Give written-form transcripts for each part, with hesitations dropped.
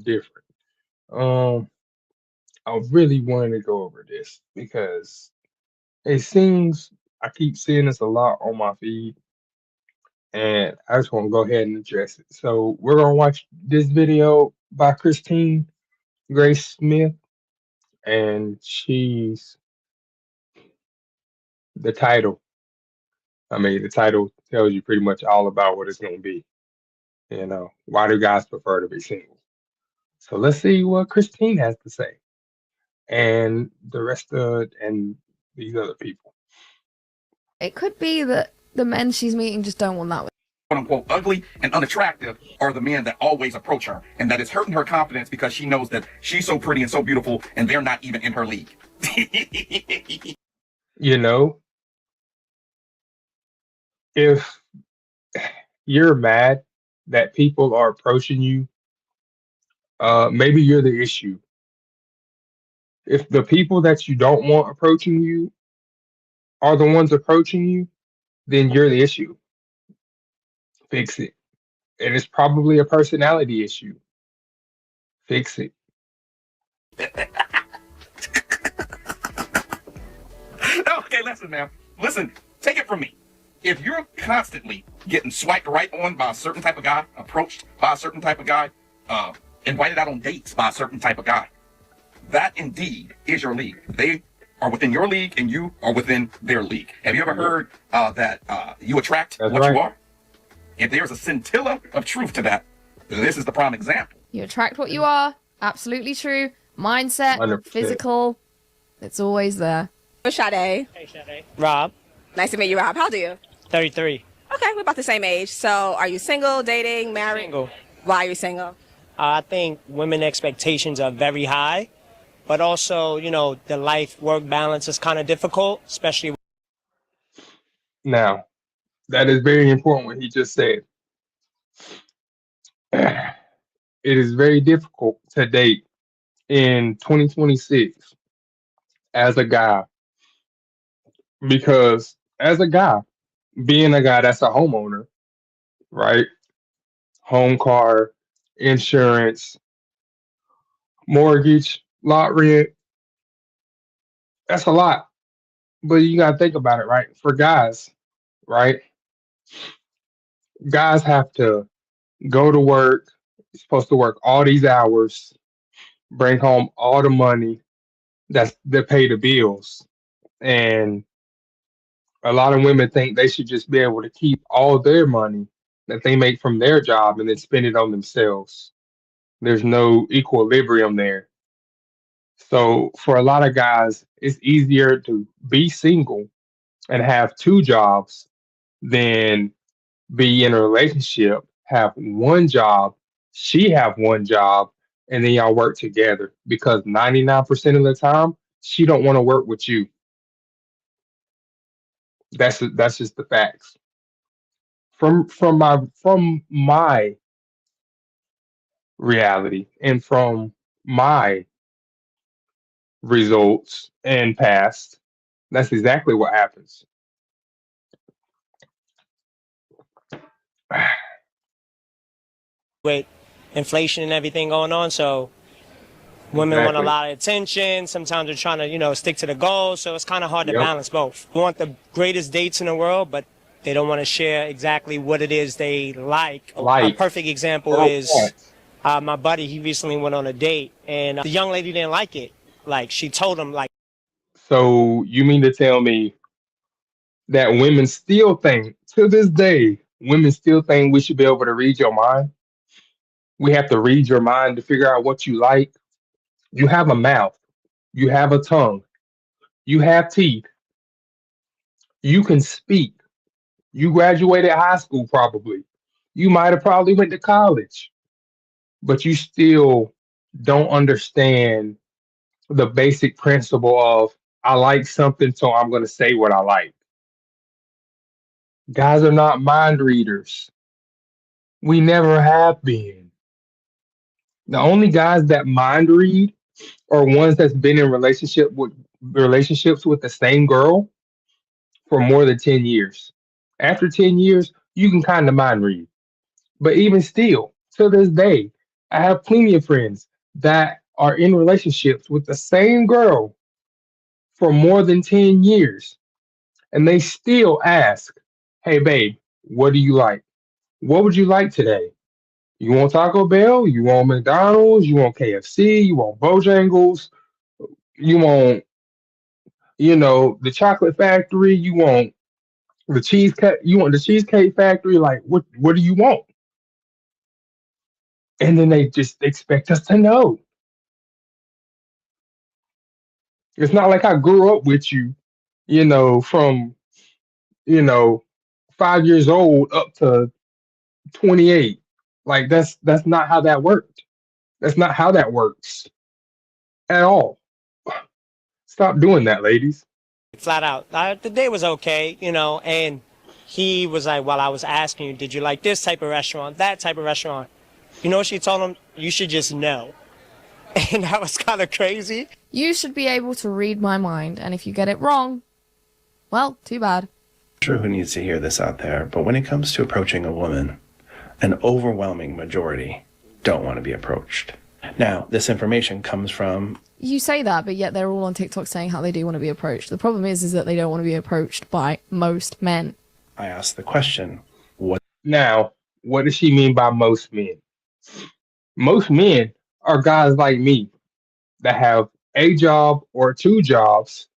different. Um, I really wanted to go over this because it seems I keep seeing this a lot on my feed, and I just want to go ahead and address it. So we're gonna watch this video by Christine Grace Smith, and she's the title. I mean, the title tells you pretty much all about what it's gonna be. You know, why do guys prefer to be single? So let's see what Christine has to say, and the rest of and these other people. It could be that the men she's meeting just don't want that. Quote unquote ugly and unattractive are the men that always approach her, and that is hurting her confidence because she knows that she's so pretty and so beautiful and they're not even in her league. You know, if you're mad that people are approaching you, maybe you're the issue. If the people that you don't want approaching you are the ones approaching you, then you're the issue. Fix it. And it's probably a personality issue. Fix it. Okay, listen, man. Listen, take it from me. If you're constantly getting swiped right on by a certain type of guy, approached by a certain type of guy, invited out on dates by a certain type of guy, that indeed is your league. They are within your league and you are within their league. Have you ever heard that you attract That's what right. you are? If there's a scintilla of truth to that, this is the prime example. You attract what you are. Absolutely true. Mindset, 100%. physical. It's always there. Sade. Hey, Sade. Rob, Nice to meet you, Rob. How old are you? 33. Okay, we're about the same age. So, are you single, dating, married? Single. Why are you single? I think women expectations are very high, but also, you know, the life-work balance is kind of difficult, especially. Now, that is very important what he just said. It is very difficult to date in 2026 as a guy because as a guy, being a guy that's a homeowner, right? Home, car, insurance, mortgage, lot rent, that's a lot. But you got to think about it, right? For guys, right? Guys have to go to work, supposed to work all these hours, bring home all the money that's that pay the bills. And a lot of women think they should just be able to keep all their money that they make from their job and then spend it on themselves. There's no equilibrium there. So for a lot of guys, it's easier to be single and have two jobs than be in a relationship, have one job, she have one job, and then y'all work together because 99% of the time she don't want to work with you. That's just the facts. From my reality and from my results and past, that's exactly what happens. With inflation and everything going on, so women want a Exactly. lot of attention. Sometimes they're trying to, you know, stick to the goal, so it's kind of hard to Yep. balance both. We want the greatest dates in the world, but they don't want to share exactly what it is they like. A Like, perfect example oh, is my buddy. He recently went on a date, and the young lady didn't like it. Like, she told him, like, so you mean to tell me that women still think, to this day, women still think we should be able to read your mind? We have to read your mind to figure out what you like. You have a mouth, you have a tongue, you have teeth, you can speak. You graduated high school probably. You might have probably went to college, but you still don't understand the basic principle of I like something, so I'm going to say what I like. Guys are not mind readers. We never have been. The only guys that mind read are ones that's been in relationships with the same girl for more than 10 years. After 10 years, you can kind of mind read. But even still, to this day, I have plenty of friends that are in relationships with the same girl for more than 10 years, and they still ask, "Hey, babe, what do you like? What would you like today? You want Taco Bell? You want McDonald's? You want KFC? You want Bojangles? You want, the chocolate factory? You want the cheesecake? You want the cheesecake factory? Like, what do you want?" And then they just expect us to know. It's not like I grew up with you, from, you know, 5 years old up to 28. Like that's not how that worked. That's not how that works at all. Stop doing that, ladies. Flat out. The day was okay, and he was like, well, I was asking you, did you like this type of restaurant, that type of restaurant? You know what she told him? You should just know. And that was kind of crazy. You should be able to read my mind, and if you get it wrong, well, too bad. Sure, who needs to hear this out there, but when it comes to approaching a woman, an overwhelming majority don't want to be approached. Now, this information comes from... You say that, but yet they're all on TikTok saying how they do want to be approached. The problem is that they don't want to be approached by most men. I asked the question, what... Now, what does she mean by most men? Most men are guys like me that have a job or two jobs,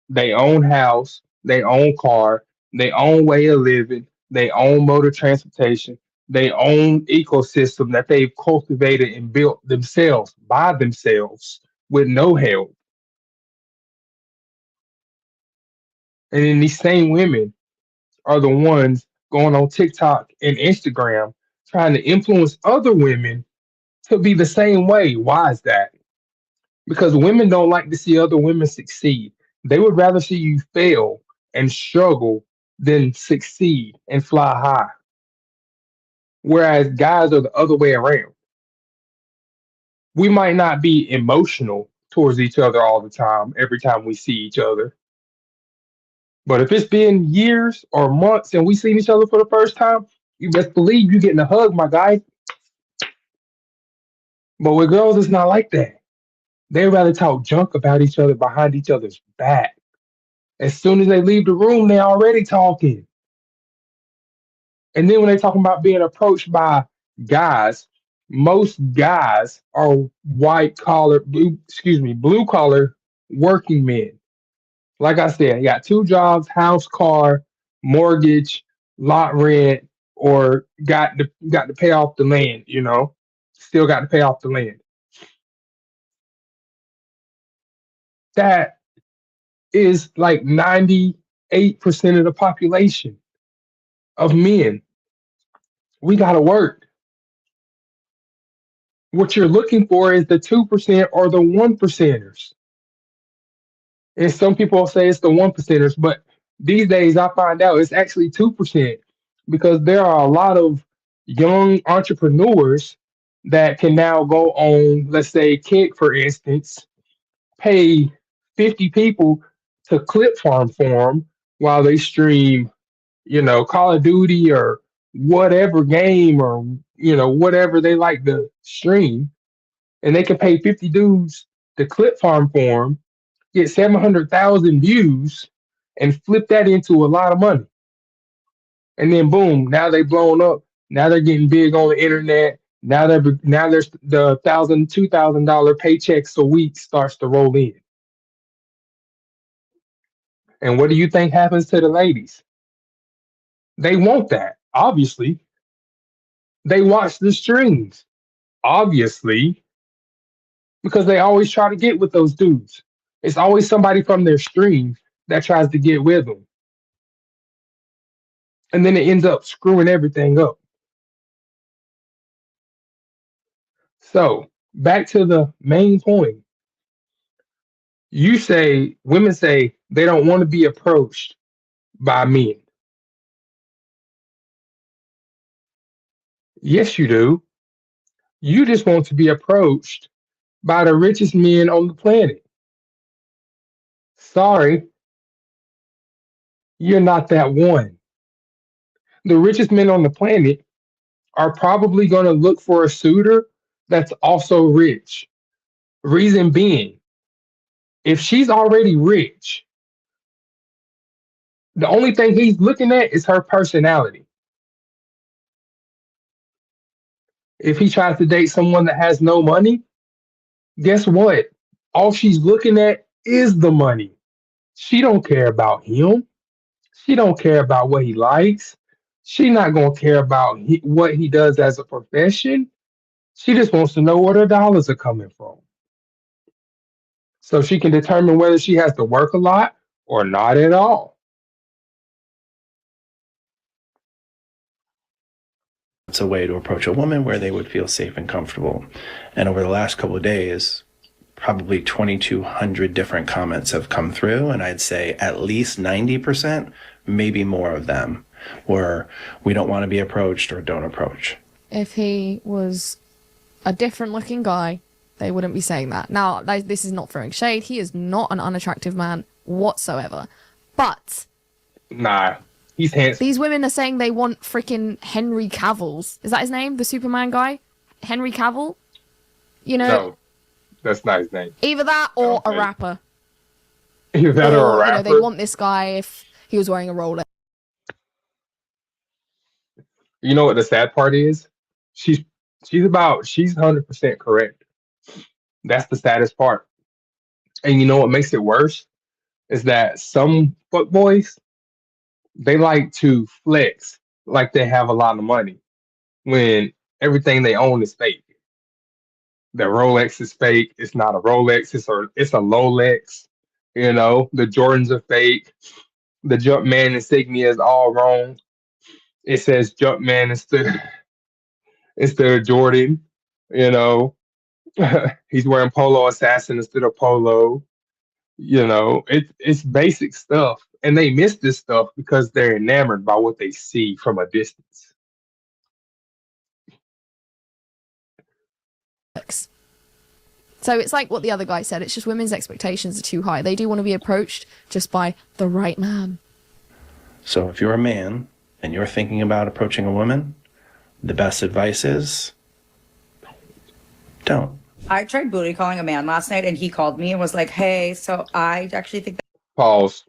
they own house, they own car, they own way of living, they own mode of transportation, they own ecosystem that they've cultivated and built themselves by themselves with no help. And then these same women are the ones going on TikTok and Instagram trying to influence other women to be the same way. Why is that? Because women don't like to see other women succeed. They would rather see you fail and struggle than succeed and fly high. Whereas guys are the other way around. We might not be emotional towards each other all the time, every time we see each other. But if it's been years or months and we seen each other for the first time, you best believe you getting a hug, my guy. But with girls, it's not like that. They rather talk junk about each other behind each other's back. As soon as they leave the room, they're already talking. And then when they're talking about being approached by guys, most guys are blue collar working men. Like I said, you got two jobs, house, car, mortgage, lot rent, or got to pay off the land. Still got to pay off the land. That is like 98% of the population of men. We got to work. What you're looking for is the 2% or the one percenters. And some people say it's the one percenters, but these days I find out it's actually 2% because there are a lot of young entrepreneurs that can now go on, let's say, Kick, for instance, pay 50 people to clip farm for them while they stream, Call of Duty or whatever game or, whatever they like to stream. And they can pay 50 dudes to clip farm for them, get 700,000 views, and flip that into a lot of money. And then boom, now they blown up. Now they're getting big on the internet. Now there's the $1,000, $2,000 paychecks a week starts to roll in. And what do you think happens to the ladies? They want that, obviously. They watch the streams, obviously, because they always try to get with those dudes. It's always somebody from their stream that tries to get with them. And then it ends up screwing everything up. So, back to the main point. Women say they don't want to be approached by men. Yes, you do. You just want to be approached by the richest men on the planet. Sorry, you're not that one. The richest men on the planet are probably going to look for a suitor that's also rich. Reason being, if she's already rich, the only thing he's looking at is her personality. If he tries to date someone that has no money, guess what? All she's looking at is the money. She don't care about him. She don't care about what he likes. She not gonna care about what he does as a profession. She just wants to know where her dollars are coming from, so she can determine whether she has to work a lot or not at all. It's a way to approach a woman where they would feel safe and comfortable. And over the last couple of days, probably 2,200 different comments have come through, and I'd say at least 90%, maybe more of them, were we don't want to be approached or don't approach. If he was a different looking guy, they wouldn't be saying that. Now, this is not throwing shade. He is not an unattractive man whatsoever. But Nah, he's handsome. these women are saying they want freaking Henry Cavill's. Is that his name? The Superman guy? Henry Cavill? You know, No, that's not his name. either that or a Okay. rapper. Either that or a Or, you know, rapper. they want this guy if he was wearing a Rolex. You know what the sad part is? She's she's 100% correct. That's the saddest part. And you know what makes it worse is that some fuckboys, they like to flex like they have a lot of money when everything they own is fake. The Rolex is fake. It's not a Rolex. It's a Lolex. You know, the Jordans are fake. The Jumpman insignia is all wrong. It says Jumpman instead of Jordan. You know, he's wearing Polo Assassin instead of Polo. You know, it's basic stuff, and they miss this stuff because they're enamored by what they see from a distance. So it's like what the other guy said. It's just women's expectations are too high. They do want to be approached just by the right man. So if you're a man and you're thinking about approaching a woman, the best advice is don't. I tried booty calling a man last night, and he called me and was like, "Hey, so I actually think that Pause.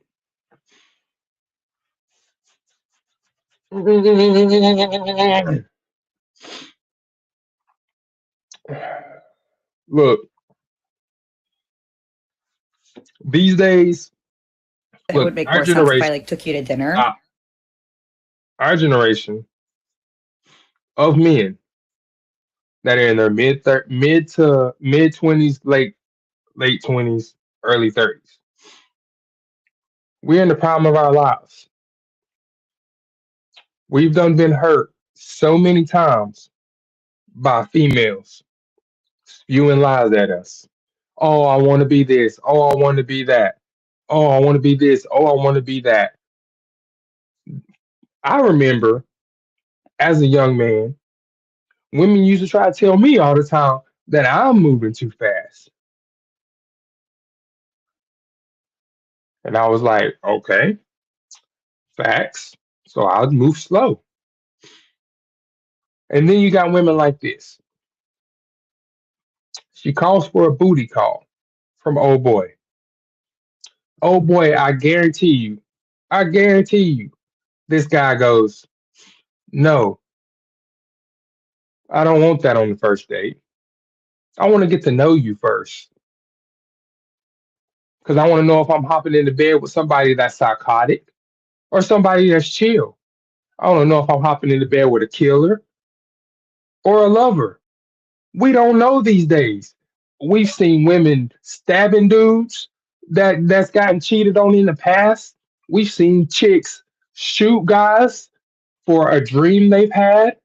Look, these days, it look, would make more sense if I like took you to dinner." uh, our generation of men that are in their mid to mid 20s, late 20s, early 30s. We're in the prime of our lives. We've done been hurt so many times by females spewing lies at us. Oh, I want to be this. Oh, I want to be that. Oh, I want to be this. Oh, I want to be that. I remember as a young man, women used to try to tell me all the time that I'm moving too fast. And I was like, okay, facts. So I'll move slow. And then you got women like this. She calls for a booty call from old boy. Oh boy, I guarantee you, this guy goes, no, I don't want that on the first date. I want to get to know you first. Because I want to know if I'm hopping into bed with somebody that's psychotic or somebody that's chill. I want to know if I'm hopping into bed with a killer or a lover. We don't know these days. We've seen women stabbing dudes that's gotten cheated on in the past. We've seen chicks shoot guys for a dream they've had.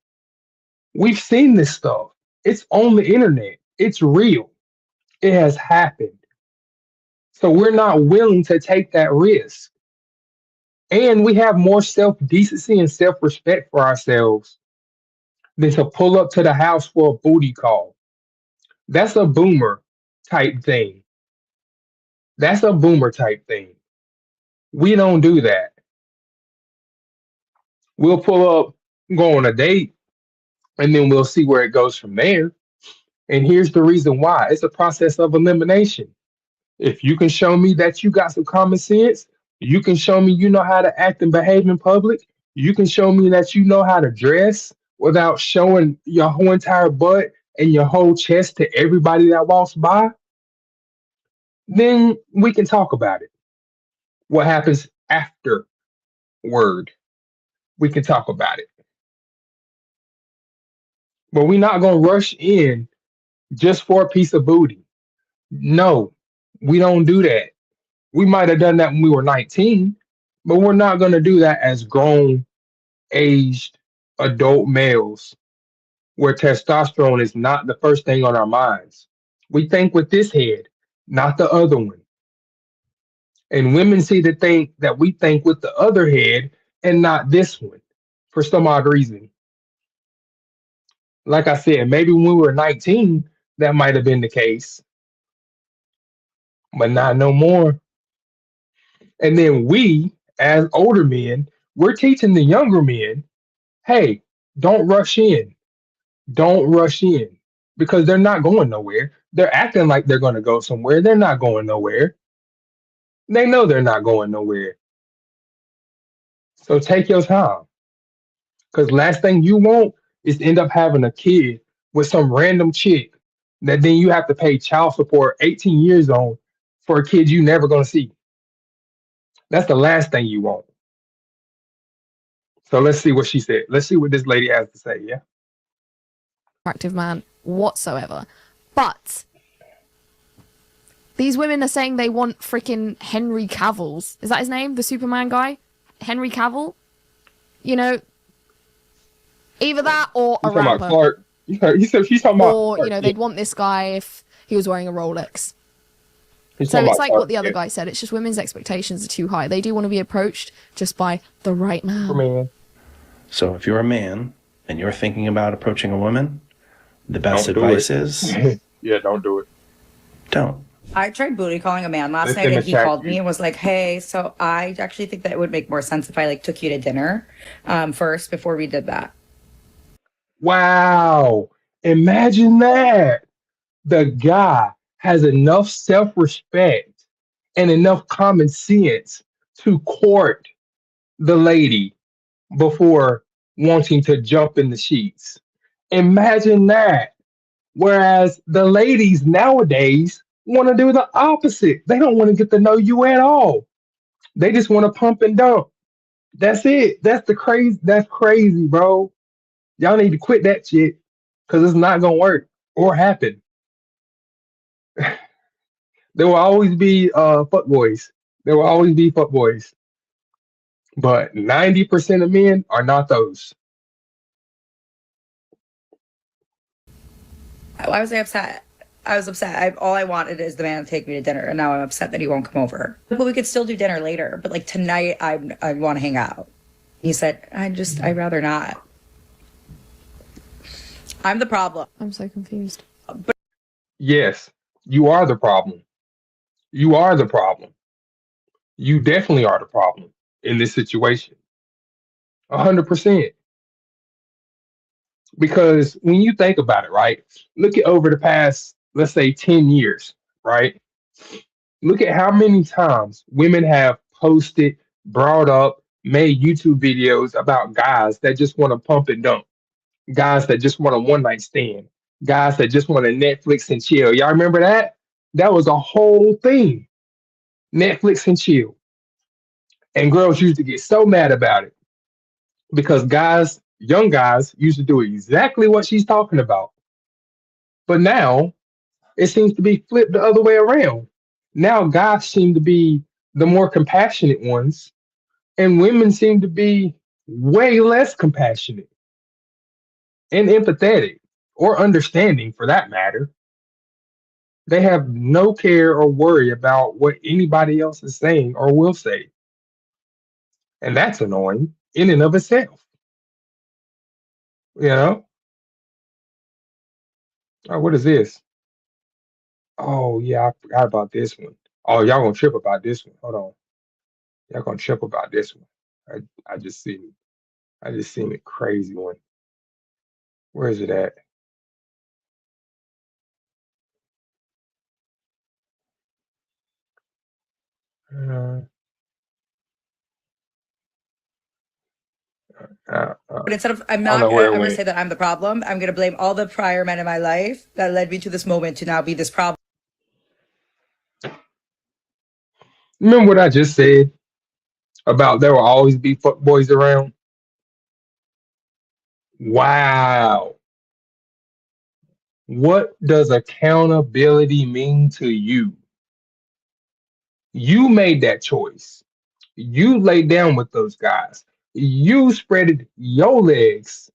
We've seen this stuff. It's on the internet. It's real. It has happened. So we're not willing to take that risk. And we have more self decency and self respect for ourselves than to pull up to the house for a booty call. That's a boomer type thing. That's a boomer type thing. We don't do that. We'll pull up, go on a date, and then we'll see where it goes from there. And here's the reason why. It's a process of elimination. If you can show me that you got some common sense, you can show me you know how to act and behave in public, you can show me that you know how to dress without showing your whole entire butt and your whole chest to everybody that walks by, then we can talk about it. What happens afterward, we can talk about it. But we're not going to rush in just for a piece of booty. No, we don't do that. We might have done that when we were 19, but we're not going to do that as grown, aged adult males where testosterone is not the first thing on our minds. We think with this head, not the other one. And women see the thing that we think with the other head and not this one for some odd reason. Like I said, maybe when we were 19, that might have been the case, but not no more. And then we, as older men, we're teaching the younger men, hey, don't rush in. Don't rush in because they're not going nowhere. They're acting like they're going to go somewhere. They're not going nowhere. They know they're not going nowhere. So take your time because last thing you want is to end up having a kid with some random chick that then you have to pay child support 18 years on for a kid you never going to see. That's the last thing you want. So let's see what she said. Let's see what this lady has to say. Yeah. Attractive man whatsoever. But these women are saying they want freaking Henry Cavill's. Is that his name? The Superman guy? Henry Cavill? You know, either that or a You talking about rapper. Clark? You said she's talking about. Or, Clark, you know, they'd want this guy if he was wearing a Rolex. He's So talking it's about like Clark what the other Kent. guy said. It's just women's expectations are too high. They do want to be approached just by the right man. Man, So if you're a man and you're thinking about approaching a woman, the best don't do advice it. is Yeah, don't do it. don't. I tried booty calling a man last Let night them and he attack called you. me and was like, hey, so I actually think that it would make more sense if I like took you to dinner first before we did that. Wow. Imagine that. The guy has enough self respect and enough common sense to court the lady before wanting to jump in the sheets. Imagine that. Whereas the ladies nowadays want to do the opposite. They don't want to get to know you at all. They just want to pump and dump. That's it. That's the crazy. That's crazy, bro. Y'all need to quit that shit because it's not gonna work or happen. There will always be fuck boys. There will always be fuck boys. But 90% of men are not those. Why was I upset? I was upset. All I wanted is the man to take me to dinner, and now I'm upset that he won't come over. But we could still do dinner later. But like tonight, I want to hang out. He said, I'd rather not. I'm the problem. I'm so confused. Yes, you are the problem. You are the problem. You definitely are the problem in this situation. 100%. Because when you think about it, right? Look at over the past, let's say, 10 years, right? Look at how many times women have posted, brought up, made YouTube videos about guys that just want to pump and dump, guys that just want a one night stand, guys that just want to Netflix and chill. Y'all remember that? That was a whole thing. Netflix and chill. And girls used to get so mad about it because guys, young guys, used to do exactly what she's talking about. But now it seems to be flipped the other way around. Now guys seem to be the more compassionate ones, and women seem to be way less compassionate and empathetic or understanding for that matter. They have no care or worry about what anybody else is saying or will say. And that's annoying in and of itself. You know? Oh, what is this? Oh, yeah, I forgot about this one. Oh, y'all gonna trip about this one. Hold on. Y'all gonna trip about this one. I just seen I just seen a crazy one. Where is it at? Uh, uh, uh, But instead of, I'm I don't not know gonna, where I'm it gonna went. say that I'm the problem. I'm gonna blame all the prior men in my life that led me to this moment to now be this problem. Remember what I just said about there will always be fuck boys around? Wow. What does accountability mean to you? You made that choice. You laid down with those guys. You spreaded your legs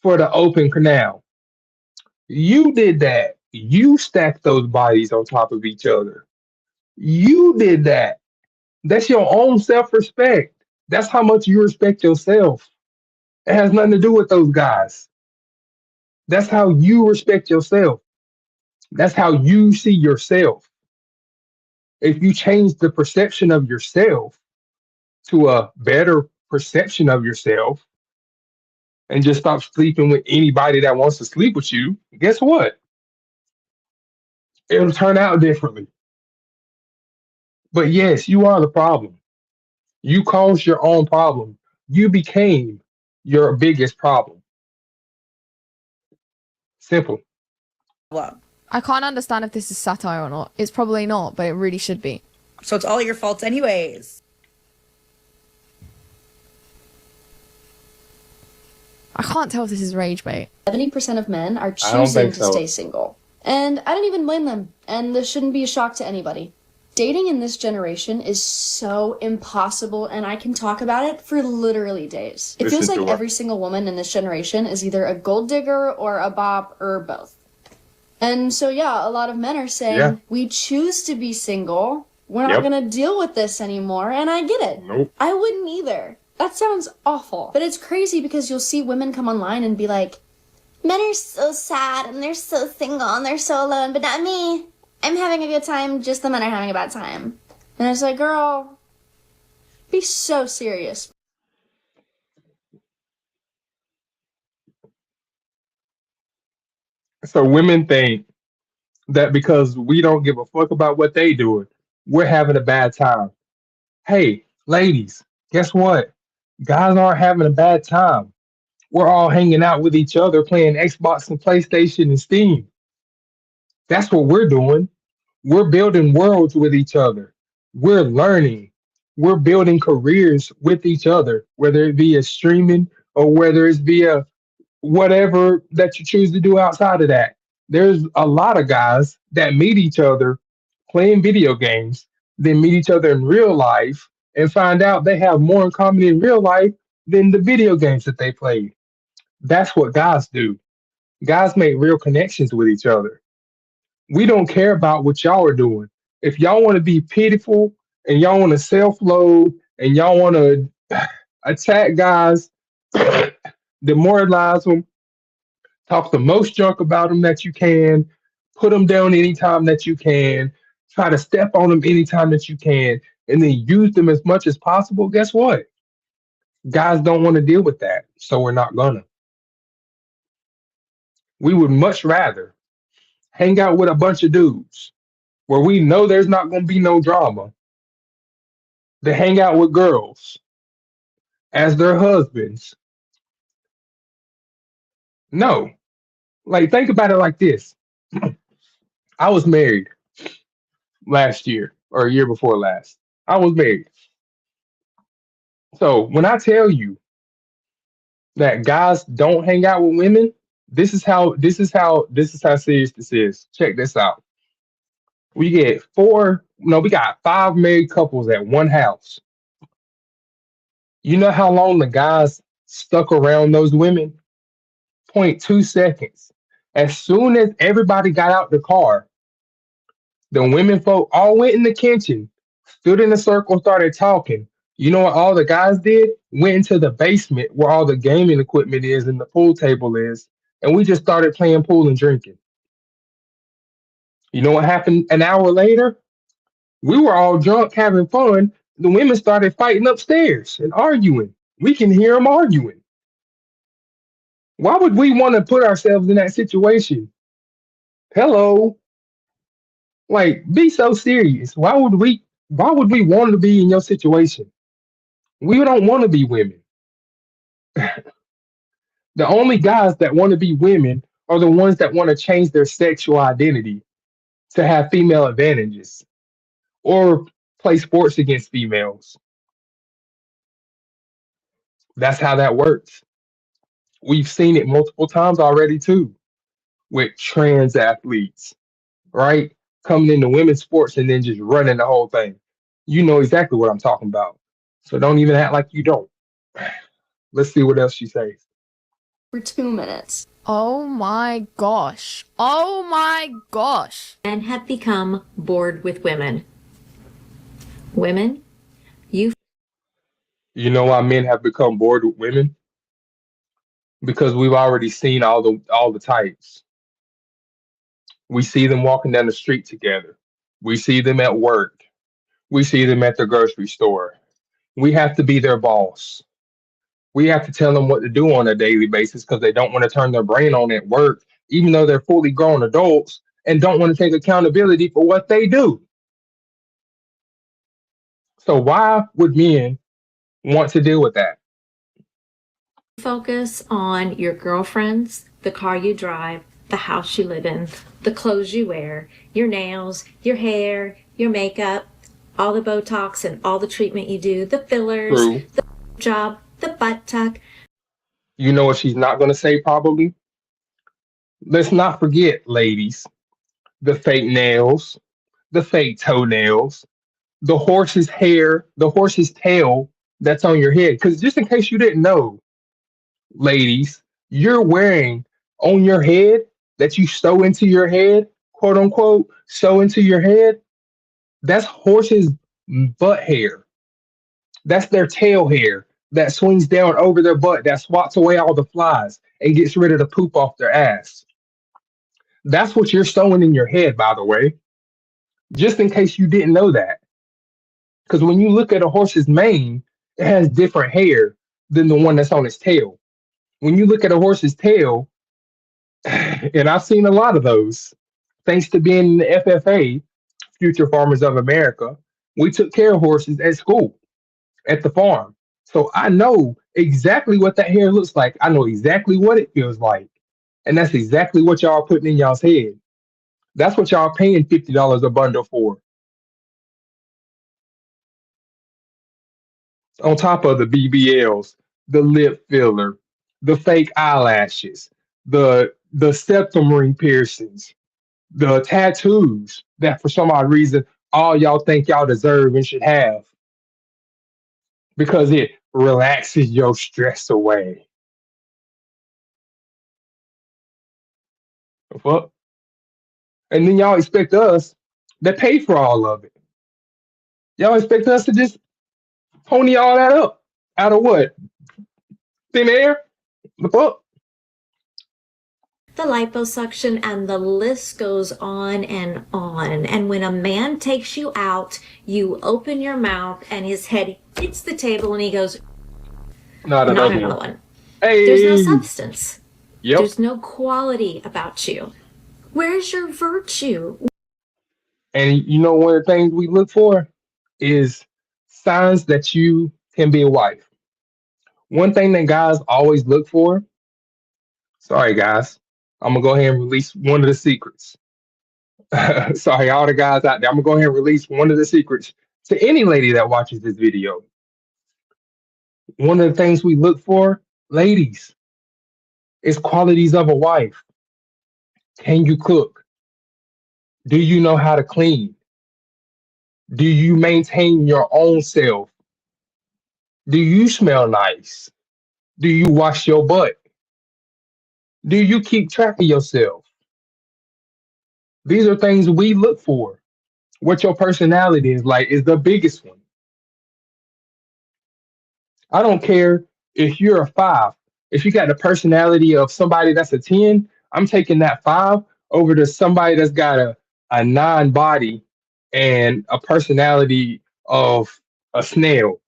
for the open canal. You did that. You stacked those bodies on top of each other. You did that. That's your own self respect. That's how much you respect yourself. It has nothing to do with those guys. That's how you respect yourself. That's how you see yourself. If you change the perception of yourself to a better perception of yourself and just stop sleeping with anybody that wants to sleep with you, guess what? It'll turn out differently. But yes, you are the problem. You caused your own problem. You became your biggest problem. Simple. I can't understand if this is satire or not. It's probably not, but it really should be. So it's all your fault anyways. I can't tell if this is rage bait. 70% of men are I don't choosing think to so. stay single. And I don't even blame them. And this shouldn't be a shock to anybody. Dating in this generation is so impossible, and I can talk about it for literally days. It feels Listen like to her. every single woman in this generation is either a gold digger or a bop or both. And so, yeah, a lot of men are saying, Yeah. we choose to be single. We're not Yep. going to deal with this anymore. And I get it. Nope. I wouldn't either. That sounds awful. But it's crazy because you'll see women come online and be like, men are so sad and they're so single and they're so alone, but not me. I'm having a good time, just the men are having a bad time. And it's like, girl, be so serious. So women think that because we don't give a fuck about what they doing, we're having a bad time. Hey, ladies, guess what? Guys aren't having a bad time. We're all hanging out with each other, playing Xbox and PlayStation and Steam. That's what we're doing. We're building worlds with each other. We're learning. We're building careers with each other, whether it be a streaming or whether it's via whatever that you choose to do outside of that. There's a lot of guys that meet each other playing video games, then meet each other in real life and find out they have more in common in real life than the video games that they played. That's what guys do. Guys make real connections with each other. We don't care about what y'all are doing. If y'all want to be pitiful and y'all want to self load and y'all want to attack guys, demoralize them, talk the most junk about them that you can, put them down anytime that you can, try to step on them anytime that you can, and then use them as much as possible. Guess what? Guys don't want to deal with that, so we're not gonna. We would much rather hang out with a bunch of dudes where we know there's not going to be no drama than hang out with girls as their husbands. No, like think about it like this. I was married last year or a year before last. I was married. So when I tell you that guys don't hang out with women, this is how serious this is. Check this out. We get four, no, we got five married couples at one house. You know how long the guys stuck around those women? Point 2 seconds. As soon as everybody got out the car, the women folk all went in the kitchen, stood in a circle, started talking. You know what all the guys did? Went into the basement where all the gaming equipment is and the pool table is, and we just started playing pool and drinking. You know what happened an hour later? We were all drunk having fun. The women started fighting upstairs and arguing. We can hear them arguing. Why would we want to put ourselves in that situation? Hello. Like, be so serious. Why would we? Why would we want to be in your situation? We don't want to be women. The only guys that want to be women are the ones that want to change their sexual identity to have female advantages or play sports against females. That's how that works. We've seen it multiple times already too with trans athletes, right? Coming into women's sports and then just running the whole thing. You know exactly what I'm talking about. So don't even act like you don't. Let's see what else she says. For 2 minutes. Oh my gosh. Oh my gosh. Men have become bored with women. Women, you You know why men have become bored with women? Because we've already seen all the types. We see them walking down the street together. We see them at work. We see them at the grocery store. We have to be their boss. We have to tell them what to do on a daily basis because they don't want to turn their brain on at work, even though they're fully grown adults and don't want to take accountability for what they do. So why would men want to deal with that? focus on your girlfriends, the car you drive, the house you live in, the clothes you wear, your nails, your hair, your makeup, all the Botox and all the treatment you do, the fillers, True. the job, the butt tuck. You know what she's not going to say, probably? Let's not forget, ladies, the fake nails, the fake toenails, the horse's hair, the horse's tail that's on your head. Because just in case you didn't know, ladies, you're wearing on your head that you sew into your head, quote unquote, sew into your head. That's horse's butt hair. That's their tail hair that swings down over their butt, that swats away all the flies and gets rid of the poop off their ass. That's what you're sewing in your head, by the way, just in case you didn't know that. Because when you look at a horse's mane, it has different hair than the one that's on its tail. When you look at a horse's tail, and I've seen a lot of those, thanks to being in the FFA, Future Farmers of America, we took care of horses at school, at the farm. So I know exactly what that hair looks like. I know exactly what it feels like. And that's exactly what y'all are putting in y'all's head. That's what y'all paying $50 a bundle for. On top of the BBLs, the lip filler, the fake eyelashes, the septum ring piercings, the tattoos that for some odd reason all y'all think y'all deserve and should have because it relaxes your stress away. The fuck? And then y'all expect us to pay for all of it. Y'all expect us to just pony all that up out of what? Thin air? The fuck? The liposuction, and the list goes on and on. And when a man takes you out, you open your mouth and his head hits the table and he goes, Not not another another one. one. Hey. There's no substance. Yep. There's no quality about you. Where's your virtue? And you know one of the things we look for is signs that you can be a wife. One thing that guys always look for, sorry guys, I'm gonna go ahead and release one of the secrets. Sorry, all the guys out there, I'm gonna go ahead and release one of the secrets to any lady that watches this video. One of the things we look for, ladies, is qualities of a wife. Can you cook? Do you know how to clean? Do you maintain your own self? Do you smell nice? Do you wash your butt? Do you keep track of yourself? These are things we look for. What your personality is like is the biggest one. I don't care if you're a 5. If you got the personality of somebody that's a 10, I'm taking that 5 over to somebody that's got a 9 body and a personality of a snail.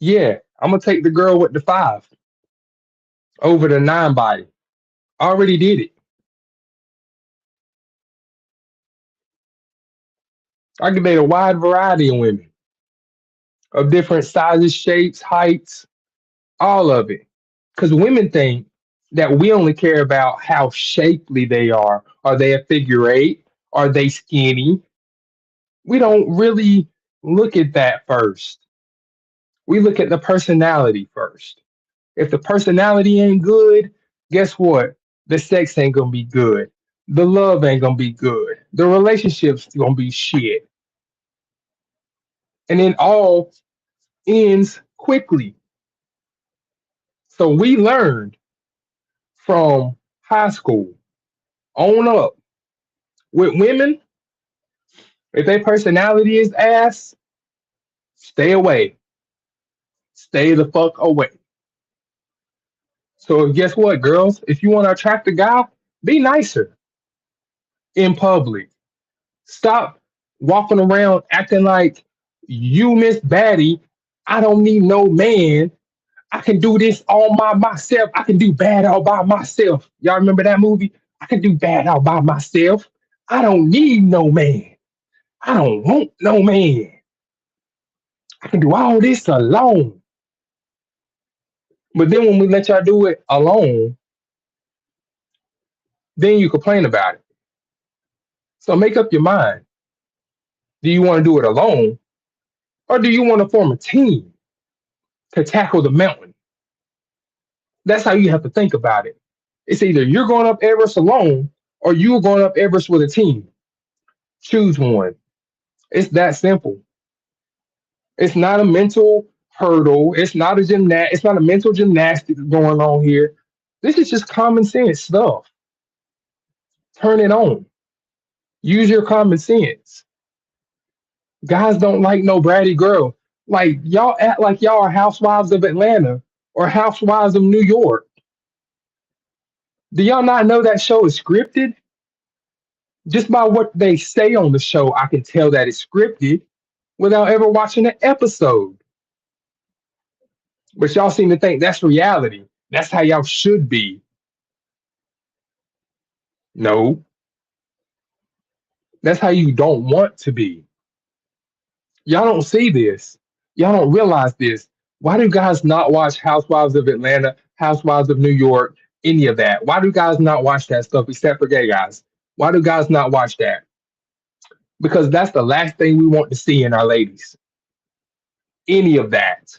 Yeah, I'm gonna take the girl with the 5 over the 9 body. I already did it. I can date a wide variety of women of different sizes, shapes, heights, all of it. Because women think that we only care about how shapely they are. Are they a figure eight? Are they skinny? We don't really look at that first. We look at the personality first. If the personality ain't good, guess what? The sex ain't gonna be good. The love ain't gonna be good. The relationship's gonna be shit. And it all ends quickly. So we learned from high school on up with women, if their personality is ass, stay away. Stay the fuck away. So guess what, girls? If you want to attract a guy, be nicer in public. Stop walking around acting like you Miss Batty. I don't need no man. I can do this all by myself. I can do bad all by myself. Y'all remember that movie? I can do bad all by myself. I don't need no man. I don't want no man. I can do all this alone. But then when we let y'all do it alone, then you complain about it. So make up your mind. Do you want to do it alone or do you want to form a team to tackle the mountain? That's how you have to think about it. It's either you're going up Everest alone or you're going up Everest with a team. Choose one. It's that simple. It's not a mental hurdle. It's not a mental gymnastics going on here. This is just common sense stuff. Turn it on. Use your common sense. Guys don't like no bratty girl. Like y'all act like y'all are housewives of Atlanta or housewives of New York. Do y'all not know that show is scripted? Just by what they say on the show, I can tell that it's scripted without ever watching an episode. But y'all seem to think that's reality. That's how y'all should be. No, that's how you don't want to be. Y'all don't see this. Y'all don't realize this. Why do guys not watch Housewives of Atlanta, Housewives of New York, any of that? Why do guys not watch that stuff except for gay guys? Why do guys not watch that? Because that's the last thing we want to see in our ladies. Any of that.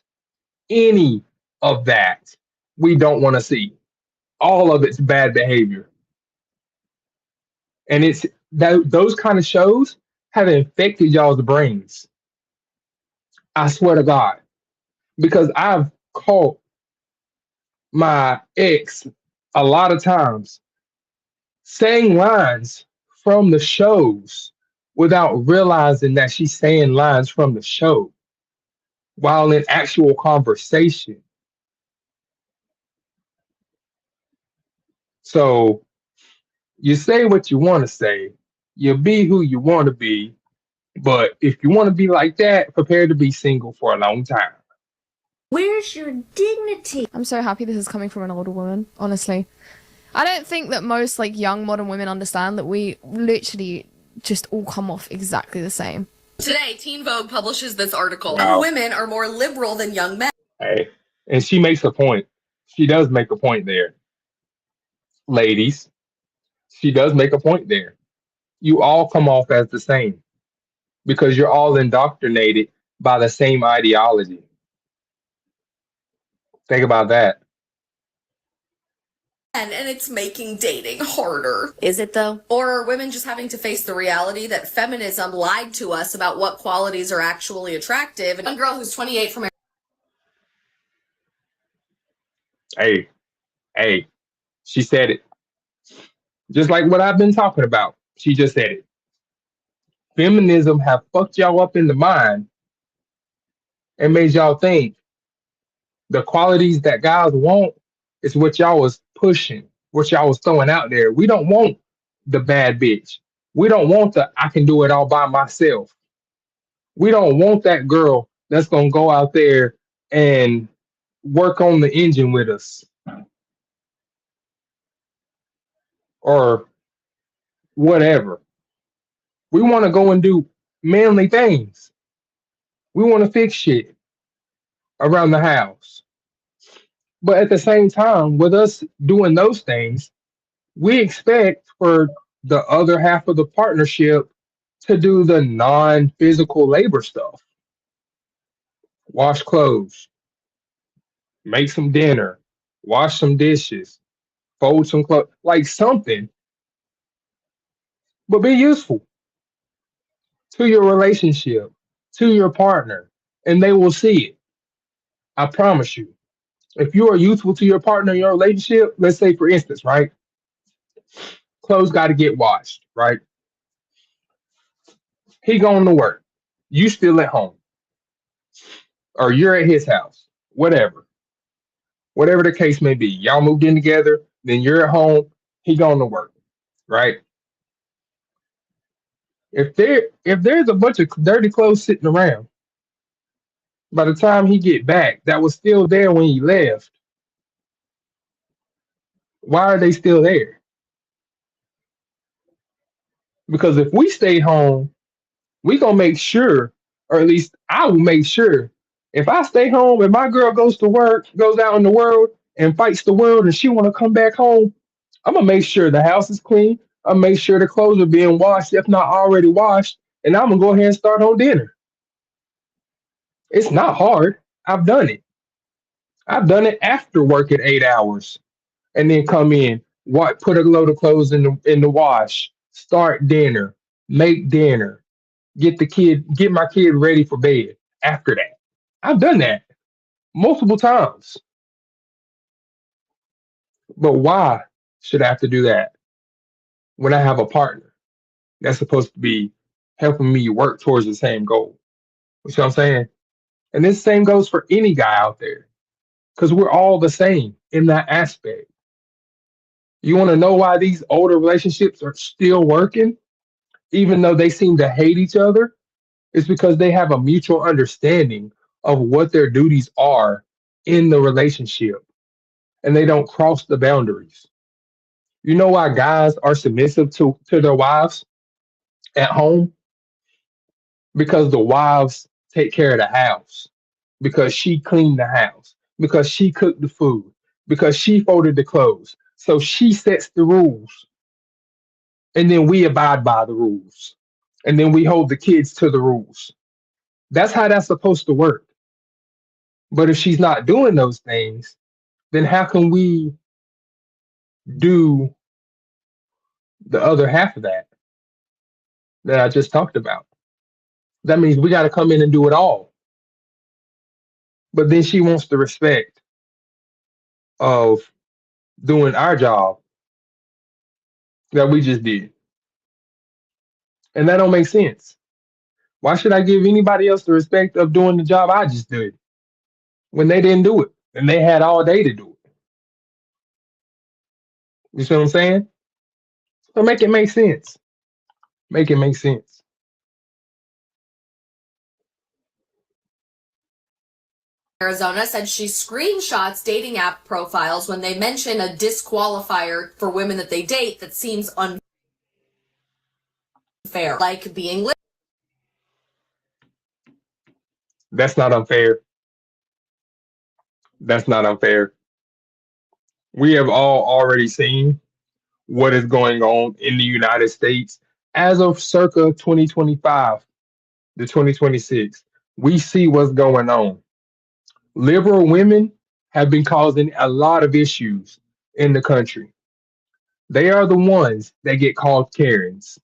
Any of that we don't want to see. All of it's bad behavior. And it's that those kind of shows have infected y'all's brains. I swear to God. Because I've caught my ex a lot of times saying lines from the shows without realizing that she's saying lines from the show while in actual conversation. So you say what you want to say, you be who you want to be, but if you want to be like that, prepare to be single for a long time. Where's your dignity? I'm so happy this is coming from an older woman, honestly. I don't think that most like young modern women understand that we literally just all come off exactly the same. Today, Teen Vogue publishes this article. Wow. Women are more liberal than young men. Hey, and she makes a point. She does make a point there. Ladies, she does make a point there. You all come off as the same because you're all indoctrinated by the same ideology. Think about that. And it's making dating harder. Is it though? Or are women just having to face the reality that feminism lied to us about what qualities are actually attractive? And one girl who's 28 from Hey, hey, she said it. Just like what I've been talking about. She just said it. Feminism have fucked y'all up in the mind and made y'all think the qualities that guys want is what y'all was pushing, what y'all was throwing out there. We don't want the bad bitch. We don't want the I can do it all by myself. We don't want that girl that's gonna go out there and work on the engine with us or whatever. We want to go and do manly things. We want to fix shit around the house. But at the same time, with us doing those things, we expect for the other half of the partnership to do the non physical labor stuff: wash clothes, make some dinner, wash some dishes, fold some clothes, like something, but be useful to your relationship, to your partner, and they will see it. I promise you. If you are useful to your partner in your relationship, let's say for instance, right? Clothes got to get washed, right? He going to work. You still at home, or you're at his house, whatever the case may be. Y'all moved in together, then you're at home. He going to work, right? If there's a bunch of dirty clothes sitting around, by the time he get back, that was still there when he left. Why are they still there? Because if we stay home, we gonna make sure, or at least I will make sure, if I stay home and my girl goes to work, goes out in the world and fights the world, and she want to come back home, I'm gonna make sure the house is clean. I'll make sure the clothes are being washed, if not already washed, and I'm gonna go ahead and start on dinner. It's not hard. I've done it. I've done it after working 8 hours and then come in, what, put a load of clothes in the wash, start dinner, make dinner, get my kid ready for bed after that. I've done that multiple times. But why should I have to do that when I have a partner that's supposed to be helping me work towards the same goal? You see what I'm saying? And this same goes for any guy out there because we're all the same in that aspect. You want to know why these older relationships are still working, even though they seem to hate each other? It's because they have a mutual understanding of what their duties are in the relationship and they don't cross the boundaries. You know why guys are submissive to their wives at home? Because the wives take care of the house, because she cleaned the house, because she cooked the food, because she folded the clothes. So she sets the rules, and then we abide by the rules, and then we hold the kids to the rules. That's how that's supposed to work. But if she's not doing those things, then how can we do the other half of that I just talked about? That means we got to come in and do it all. But then she wants the respect of doing our job that we just did. And that don't make sense. Why should I give anybody else the respect of doing the job I just did when they didn't do it and they had all day to do it? You see what I'm saying? So make it make sense. Make it make sense. Arizona said she screenshots dating app profiles when they mention a disqualifier for women that they date that seems unfair, like being That's not unfair. That's not unfair. We have all already seen what is going on in the United States as of circa 2025 to 2026. We see what's going on. Liberal women have been causing a lot of issues in the country. They are the ones that get called Karens.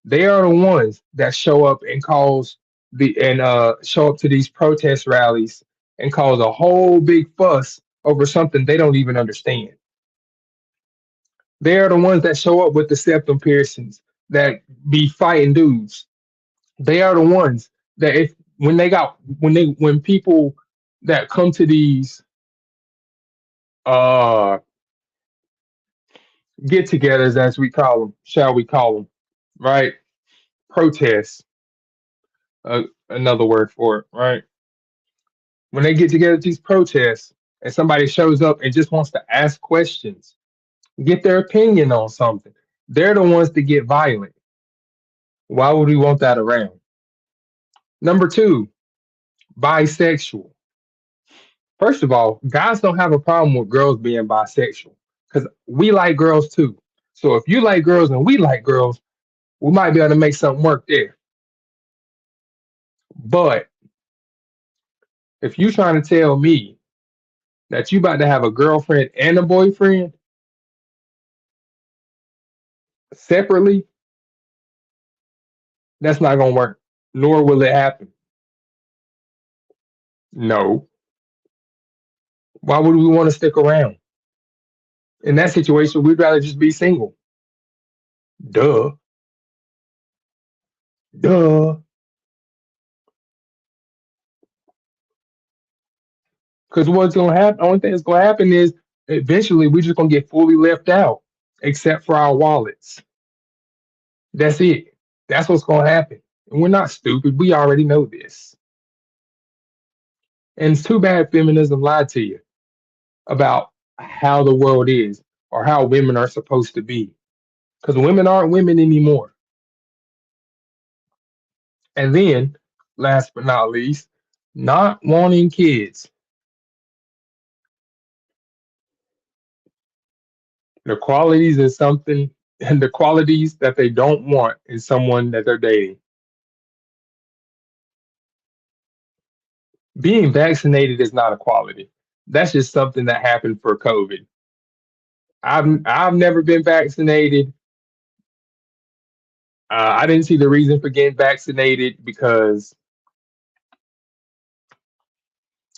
They are the ones that show up and show up to these protest rallies and cause a whole big fuss over something they don't even understand. They are the ones that show up with the septum piercings that be fighting dudes. They are the ones that if when people that come to these uh get-togethers, as we call them, shall we call them, right? Protests, another word for it, right? When they get together at these protests and somebody shows up and just wants to ask questions, get their opinion on something, they're the ones that get violent. Why would we want that around? Number two, bisexual. First of all, guys don't have a problem with girls being bisexual because we like girls too. So if you like girls and we like girls, we might be able to make something work there. But if you trying to tell me that you about to have a girlfriend and a boyfriend separately, that's not gonna work. Nor will it happen. No. Why would we want to stick around? In that situation, we'd rather just be single. Duh. Duh. Because what's gonna happen? Only thing that's gonna happen is eventually we're just gonna get fully left out, except for our wallets. That's it. That's what's gonna happen. And we're not stupid. We already know this. And it's too bad feminism lied to you about how the world is or how women are supposed to be. Because women aren't women anymore. And then, last but not least, not wanting kids. The qualities is something, and the qualities that they don't want in someone that they're dating. Being vaccinated is not a quality. That's just something that happened for COVID. I've never been vaccinated. I didn't see the reason for getting vaccinated because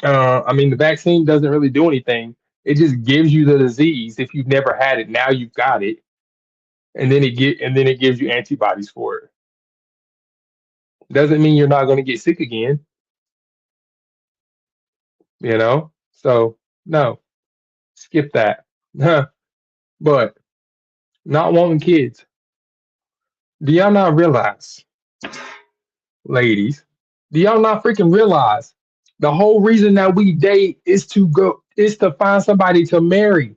I mean the vaccine doesn't really do anything. It just gives you the disease. If you've never had it, now you've got it, and then it gives you antibodies for it. Doesn't mean you're not going to get sick again, you know? So no, skip that. But not wanting kids. Do y'all not realize, ladies? Do y'all not freaking realize the whole reason that we date is to find somebody to marry.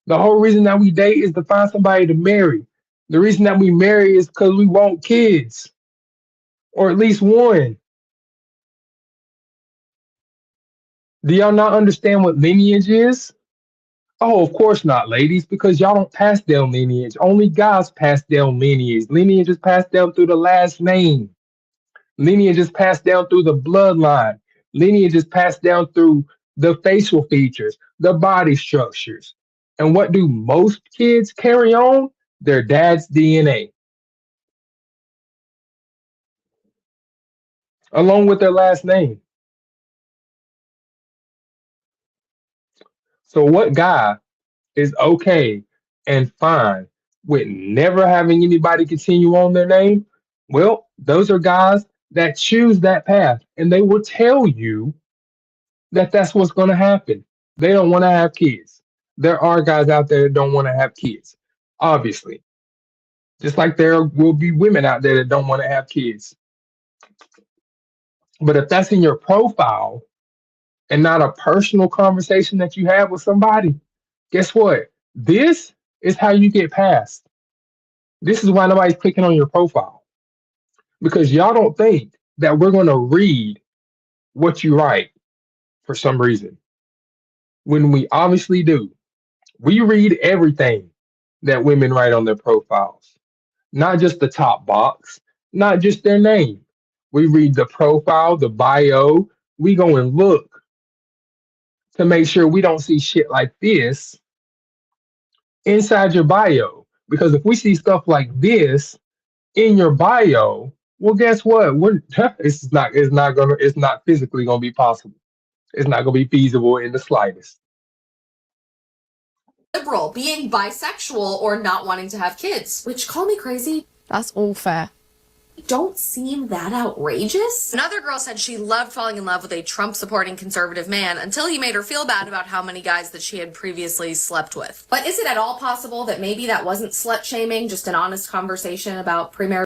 The whole reason that we date is to find somebody to marry. The reason that we marry is because we want kids, or at least one. Do y'all not understand what lineage is? Oh, of course not, ladies, because y'all don't pass down lineage. Only guys pass down lineage. Lineage is passed down through the last name. Lineage is passed down through the bloodline. Lineage is passed down through the facial features, the body structures. And what do most kids carry on? Their dad's DNA, along with their last name. So, what guy is okay and fine with never having anybody continue on their name? Well, those are guys that choose that path, and they will tell you that that's what's going to happen. They don't want to have kids. There are guys out there that don't want to have kids, obviously. Just like there will be women out there that don't want to have kids. But if that's in your profile and not a personal conversation that you have with somebody, guess what? This is how you get past. This is why nobody's clicking on your profile because y'all don't think that we're going to read what you write for some reason when we obviously do. We read everything that women write on their profiles, not just the top box, not just their name. We read the profile, the bio. We go and look to make sure we don't see shit like this inside your bio. Because if we see stuff like this in your bio, well, guess what? It's not physically gonna be possible. It's not gonna be feasible in the slightest. Liberal, being bisexual, or not wanting to have kids, which, call me crazy, That's all fair. don't seem that outrageous. Another girl said she loved falling in love with a Trump-supporting conservative man until he made her feel bad about how many guys that she had previously slept with. But is it at all possible that maybe that wasn't slut-shaming, just an honest conversation about premarital?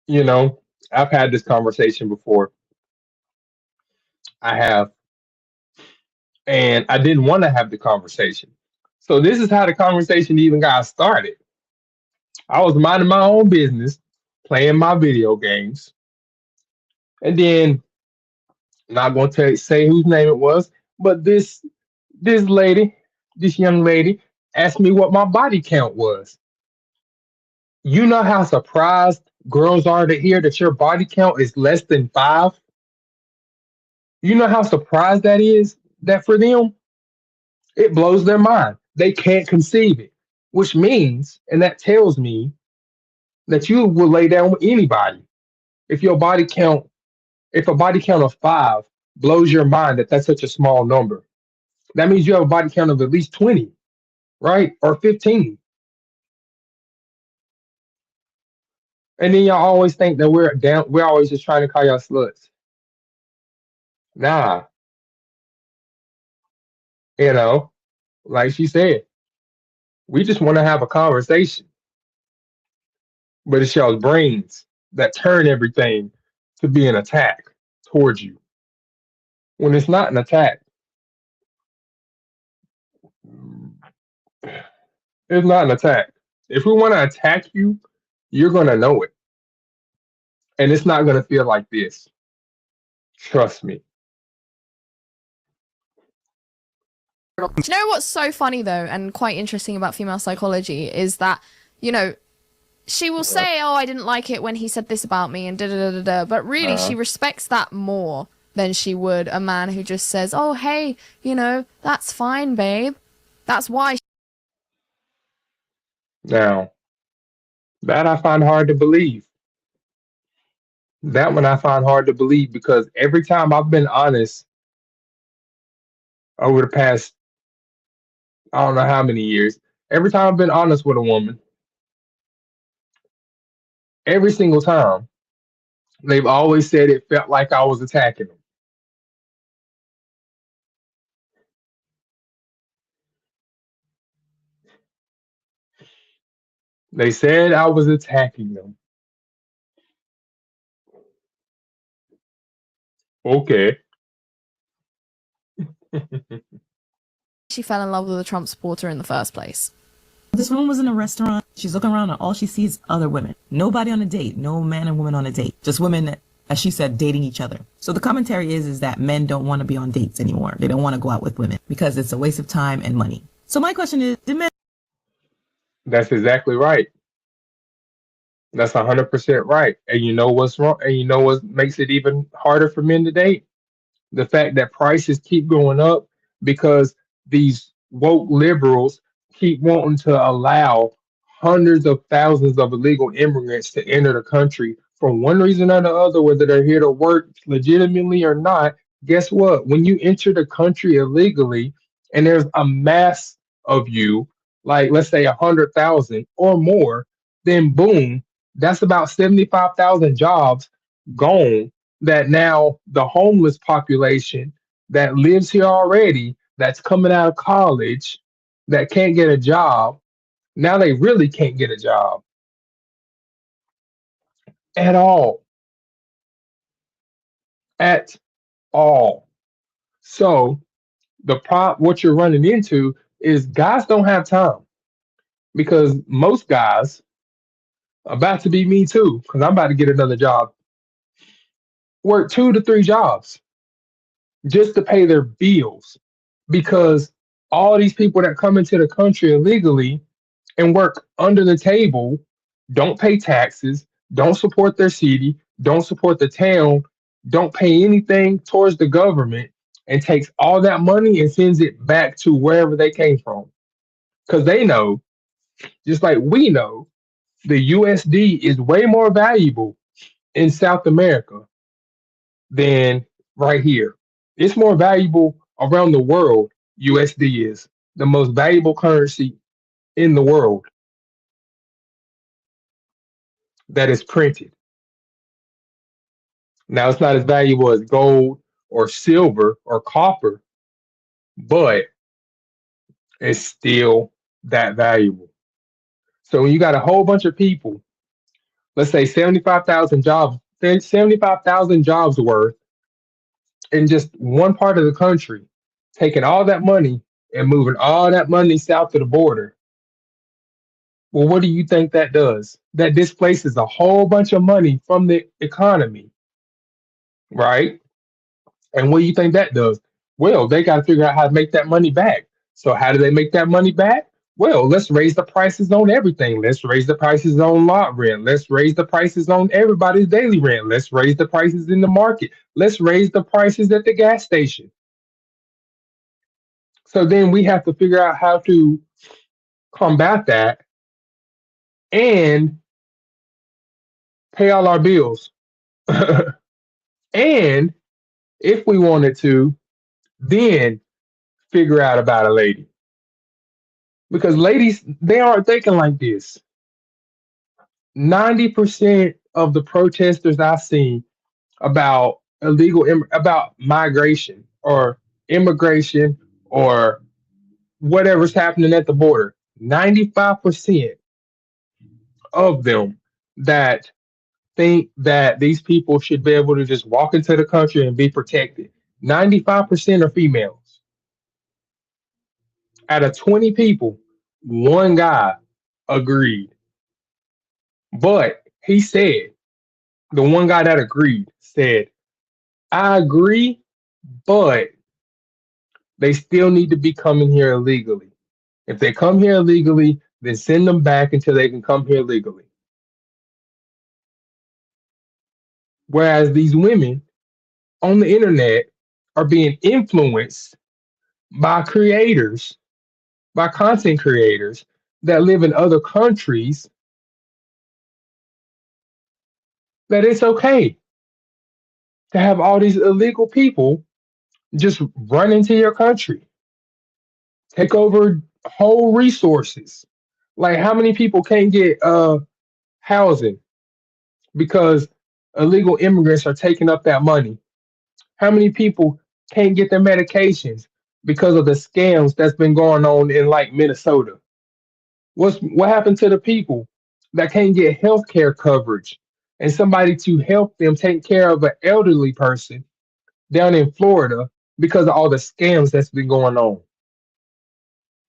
You know, I've had this conversation before. I have, and I didn't want to have the conversation. So this is how the conversation even got started. I was minding my own business, playing my video games, and then not going to say whose name it was, but this lady, this young lady, asked me what my body count was. You know how surprised girls are to hear that your body count is less than five? You know how surprised that is? That for them, it blows their mind. They can't conceive it, which means, and that tells me that you will lay down with anybody. If your body count, if a body count of five blows your mind that that's such a small number, that means you have a body count of at least 20, right? Or 15. And then y'all always think that we're down, we're always just trying to call y'all sluts. Nah, you know, like she said, we just want to have a conversation, but it's y'all's brains that turn everything to be an attack towards you. When it's not an attack, it's not an attack. If we want to attack you, you're going to know it. And it's not going to feel like this. Trust me. Do you know what's so funny though, and quite interesting about female psychology is that, you know, she will say, "Oh, I didn't like it when he said this about me," and da da da da da. But really, she respects that more than she would a man who just says, "Oh, hey, you know, that's fine, babe." That's why. Now, that I find hard to believe. That one I find hard to believe because every time I've been honest over the past, I don't know how many years, every time I've been honest with a woman, every single time, they've always said it felt like I was attacking them. They said I was attacking them. Okay. she fell in love with a Trump supporter in the first place. This woman was in a restaurant. She's looking around and all she sees is other women. Nobody on a date. No man and woman on a date. Just women, that, as she said, dating each other. So the commentary is that men don't want to be on dates anymore. They don't want to go out with women because it's a waste of time and money. So my question is, did men... That's exactly right. That's 100% right. And you know what's wrong? And you know what makes it even harder for men to date? The fact that prices keep going up because these woke liberals keep wanting to allow hundreds of thousands of illegal immigrants to enter the country for one reason or the other, whether they're here to work legitimately or not. Guess what? When you enter the country illegally and there's a mass of you, like let's say 100,000 or more, then boom, that's about 75,000 jobs gone, that now the homeless population that lives here already, that's coming out of college, that can't get a job, now they really can't get a job at all. At all. So what you're running into is guys don't have time because most guys, about to be me too, because I'm about to get another job, work 2 to 3 jobs just to pay their bills because all these people that come into the country illegally and work under the table don't pay taxes, don't support their city, don't support the town, don't pay anything towards the government, and takes all that money and sends it back to wherever they came from. Because they know, just like we know, the USD is way more valuable in South America than right here. It's more valuable around the world. USD is the most valuable currency in the world that is printed. Now, it's not as valuable as gold or silver or copper, but it's still that valuable. So when you got a whole bunch of people, let's say 75,000 jobs, 75,000 jobs worth in just one part of the country, taking all that money and moving all that money south of the border. Well, what do you think that does? That displaces a whole bunch of money from the economy, right? And what do you think that does? Well, they got to figure out how to make that money back. So, how do they make that money back? Well, let's raise the prices on everything. Let's raise the prices on lot rent. Let's raise the prices on everybody's daily rent. Let's raise the prices in the market. Let's raise the prices at the gas station. So then we have to figure out how to combat that and pay all our bills. And if we wanted to, then figure out about a lady. Because ladies, they aren't thinking like this. 90% of the protesters I've seen about about migration or immigration or whatever's happening at the border, 95% of them that think that these people should be able to just walk into the country and be protected. 95% are females. Out of 20 people, one guy agreed. But he said, the one guy that agreed said, I agree, but they still need to be coming here illegally. If they come here illegally, then send them back until they can come here legally. Whereas these women on the internet are being influenced by creators, by content creators that live in other countries, that it's okay to have all these illegal people just run into your country, take over whole resources. Like how many people can't get housing because illegal immigrants are taking up that money? How many people can't get their medications because of the scams that's been going on in like Minnesota? What happened to the people that can't get health care coverage and somebody to help them take care of an elderly person down in Florida because of all the scams that's been going on?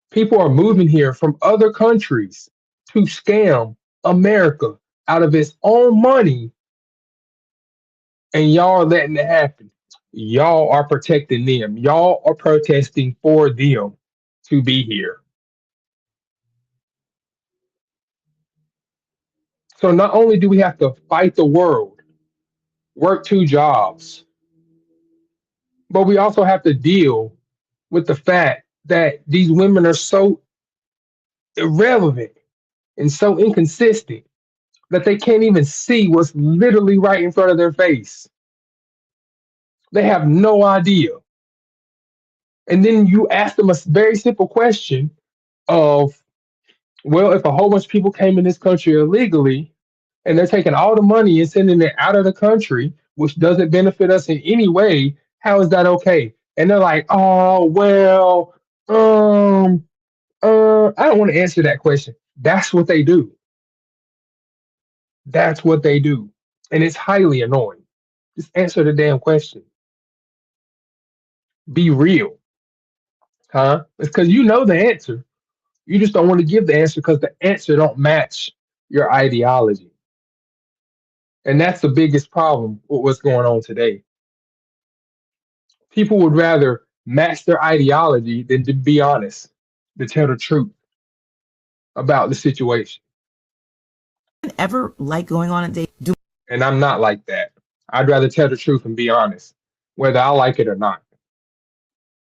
People are moving here from other countries to scam America out of its own money, and y'all are letting it happen. Y'all are protecting them. Y'all are protesting for them to be here. So not only do we have to fight the world, work two jobs, but we also have to deal with the fact that these women are so irrelevant and so inconsistent that they can't even see what's literally right in front of their face. They have no idea. And then you ask them a very simple question of, well, if a whole bunch of people came in this country illegally and they're taking all the money and sending it out of the country, which doesn't benefit us in any way, how is that okay? And they're like, oh, well, I don't want to answer that question. That's what they do. That's what they do. And it's highly annoying. Just answer the damn question. Be real. Huh? It's because you know the answer. You just don't want to give the answer because the answer don't match your ideology. And that's the biggest problem with what's going on today. People would rather match their ideology than to be honest, to tell the truth about the situation. Ever like going on a date? Do And I'm not like that. I'd rather tell the truth and be honest, whether I like it or not.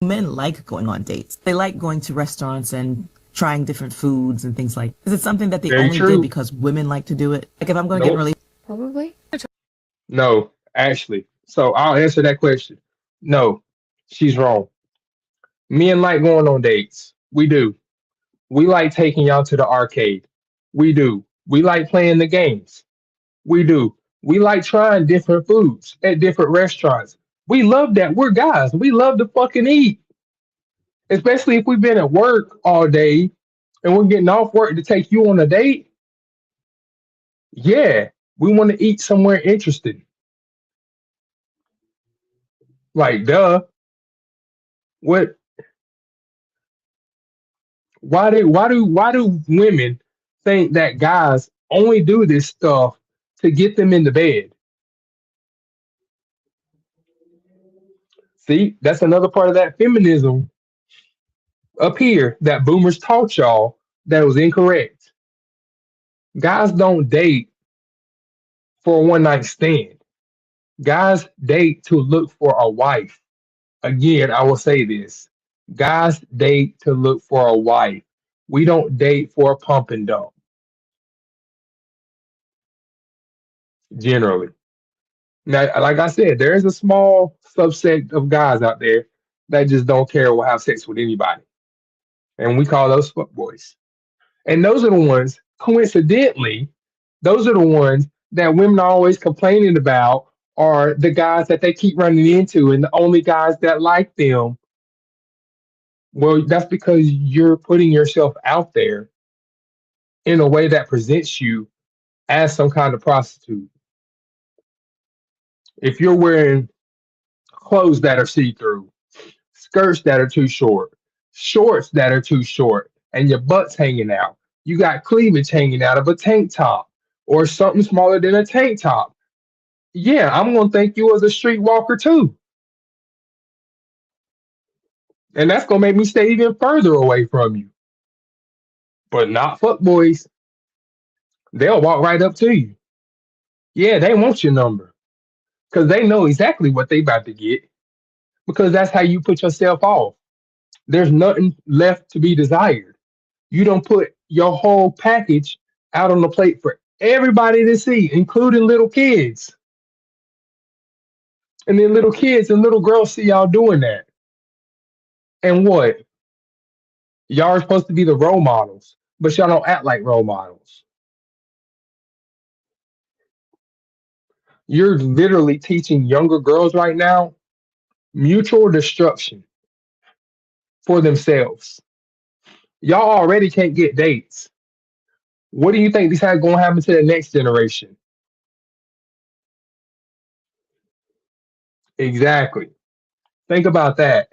men like going on dates? They like going to restaurants and trying different foods and things like. Is it something that they Very only true. did because women like to do it? Like if I'm going to get in a Nope. relationship, Probably. No, actually. So I'll answer that question. No, she's wrong. Men like going on dates. We do. We like taking y'all to the arcade. We do. We like playing the games. We do. We like trying different foods at different restaurants. We love that. We're guys. We love to fucking eat. Especially if we've been at work all day and we're getting off work to take you on a date. Yeah, we want to eat somewhere interesting. Like, duh. What Why do women think that guys only do this stuff to get them in the bed? See, that's another part of that feminism up here that boomers taught y'all that was incorrect. Guys don't date for a one night stand. Guys date to look for a wife. Again, I will say this. Guys date to look for a wife. We don't date for a pump and dump, generally. Now, like I said, there is a small subset of guys out there that just don't care or will have sex with anybody. And we call those fuckboys. And those are the ones, coincidentally, those are the ones that women are always complaining about are the guys that they keep running into and the only guys that like them. Well, that's because you're putting yourself out there in a way that presents you as some kind of prostitute. If you're wearing clothes that are see through, skirts that are too short, shorts that are too short, and your butt's hanging out, you got cleavage hanging out of a tank top or something smaller than a tank top. Yeah, I'm going to think you as a streetwalker too. And that's going to make me stay even further away from you. But not fuck boys. They'll walk right up to you. Yeah, they want your number because they know exactly what they about to get because that's how you put yourself off. There's nothing left to be desired. You don't put your whole package out on the plate for everybody to see, including little kids. And then little kids and little girls see y'all doing that. And what? Y'all are supposed to be the role models, but y'all don't act like role models. You're literally teaching younger girls right now mutual destruction for themselves. Y'all already can't get dates. What do you think this is going to happen to the next generation? Exactly. Think about that.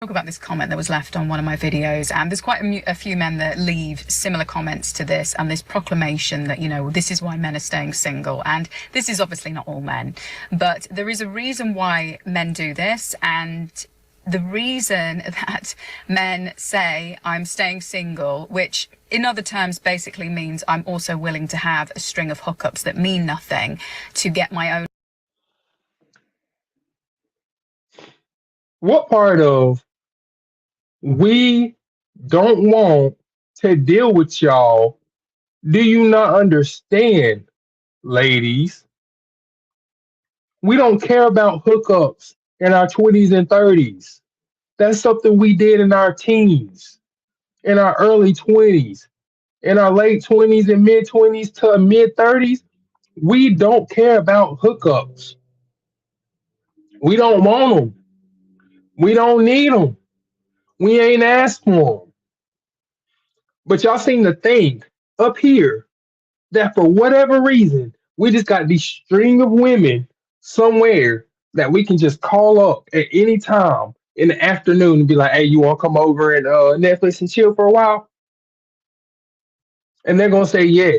Talk about this comment that was left on one of my videos, and there's quite a few men that leave similar comments to this, and this proclamation that, you know, this is why men are staying single. And this is obviously not all men, but there is a reason why men do this. And the reason that men say I'm staying single, which in other terms basically means I'm also willing to have a string of hookups that mean nothing to get my own. What part of we don't want to deal with y'all do you not understand, ladies? We don't care about hookups in our 20s and 30s. That's something we did in our teens, in our early 20s, in our late 20s and mid 20s to mid 30s. We don't care about hookups. We don't want them. We don't need them. We ain't asked for them. But y'all seem to think up here that for whatever reason, we just got this string of women somewhere that we can just call up at any time in the afternoon and be like, hey, you want to come over and Netflix and chill for a while? And they're going to say, yeah.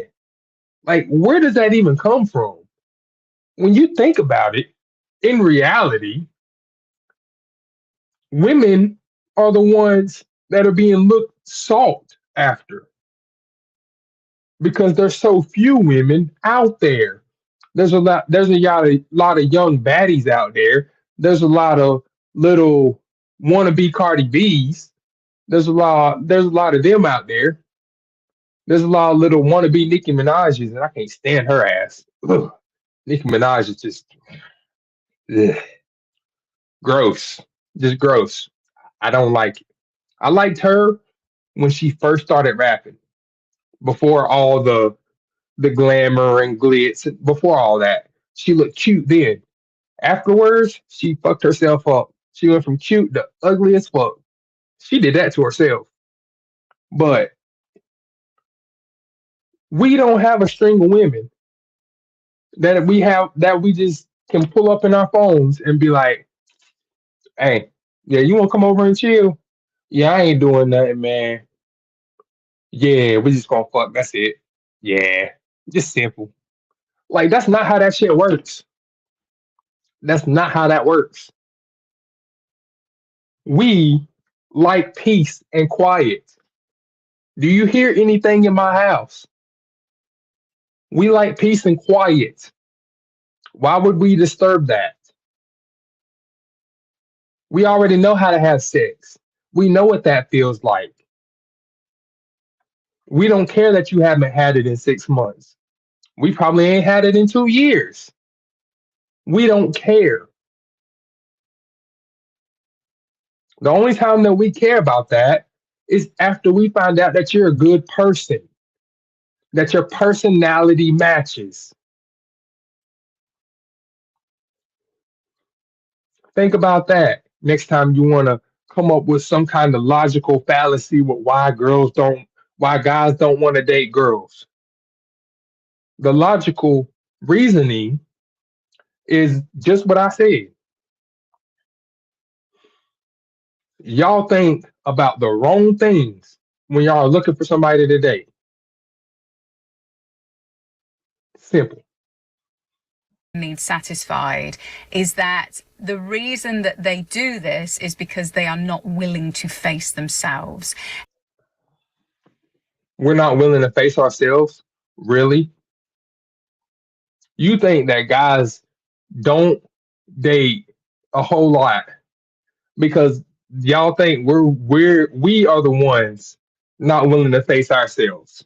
Like, where does that even come from? When you think about it, in reality, women are the ones that are being looked sought after because there's so few women out there. There's a lot of young baddies out there. There's a lot of little wannabe Cardi B's. There's a lot of them out there. There's a lot of little wannabe Nicki Minaj's, and I can't stand her ass. Ugh. Nicki Minaj is just ugh, gross. Just gross. I don't like it. I liked her when she first started rapping, before all the glamour and glitz, before all that. She looked cute then. Afterwards, she fucked herself up. She went from cute to ugly as fuck. She did that to herself. But we don't have a string of women that we just can pull up in our phones and be like, hey, yeah, you want to come over and chill? Yeah, I ain't doing nothing, man. Yeah, we just gonna fuck. That's it. Yeah, just simple. Like that's not how that shit works. That's not how that works. We like peace and quiet. Do you hear anything in my house? We like peace and quiet. Why would we disturb that? We already know how to have sex. We know what that feels like. We don't care that you haven't had it in 6 months. We probably ain't had it in 2 years. We don't care. The only time that we care about that is after we find out that you're a good person, that your personality matches. Think about that next time you want to come up with some kind of logical fallacy with why guys don't want to date girls. The logical reasoning is just what I said. Y'all think about the wrong things when y'all are looking for somebody to date. Simple. Needs satisfied is that the reason that they do this is because they are not willing to face themselves. We're not willing to face ourselves. Really? You think that guys don't date a whole lot because y'all think we are the ones not willing to face ourselves.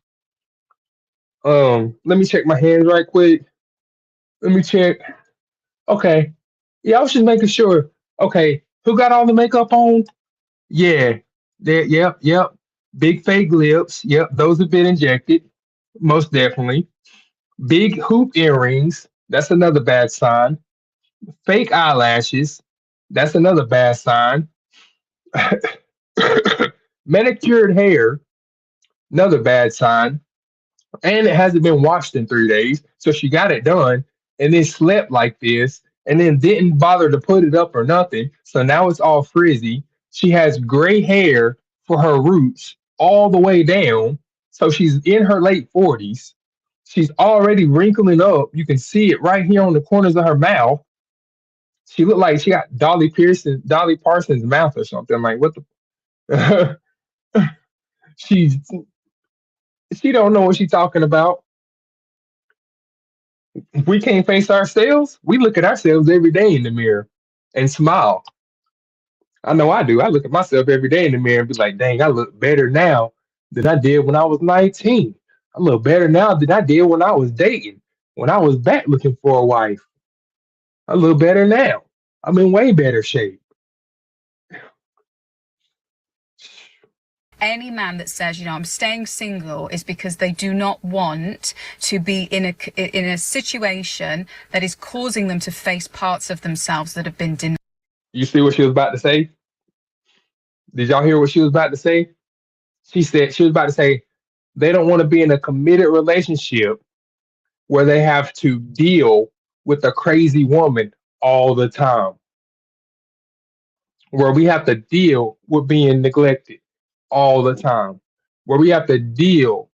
Let me check my hands right quick. Let me check. Okay. Yeah, I was just making sure. Okay, who got all the makeup on? Yeah. There, yep. Big fake lips. Yep, those have been injected. Most definitely. Big hoop earrings. That's another bad sign. Fake eyelashes. That's another bad sign. Manicured hair. Another bad sign. And it hasn't been washed in 3 days. So she got it done and then slept like this and then didn't bother to put it up or nothing. So now it's all frizzy. She has gray hair for her roots all the way down. So she's in her late 40s. She's already wrinkling up. You can see it right here on the corners of her mouth. She looked like she got Dolly Parsons' mouth or something. Like what the she's she don't know what she's talking about. We can't face ourselves. We look at ourselves every day in the mirror and smile. I know I do. I look at myself every day in the mirror and be like, dang, I look better now than I did when I was 19. I look better now than I did when I was dating, when I was back looking for a wife. I look better now. I'm in way better shape. Any man that says, I'm staying single is because they do not want to be in a situation that is causing them to face parts of themselves that have been denied. You see what she was about to say? Did y'all hear what she was about to say? She was about to say they don't want to be in a committed relationship where they have to deal with a crazy woman all the time, where we have to deal with being neglected all the time, where we have to deal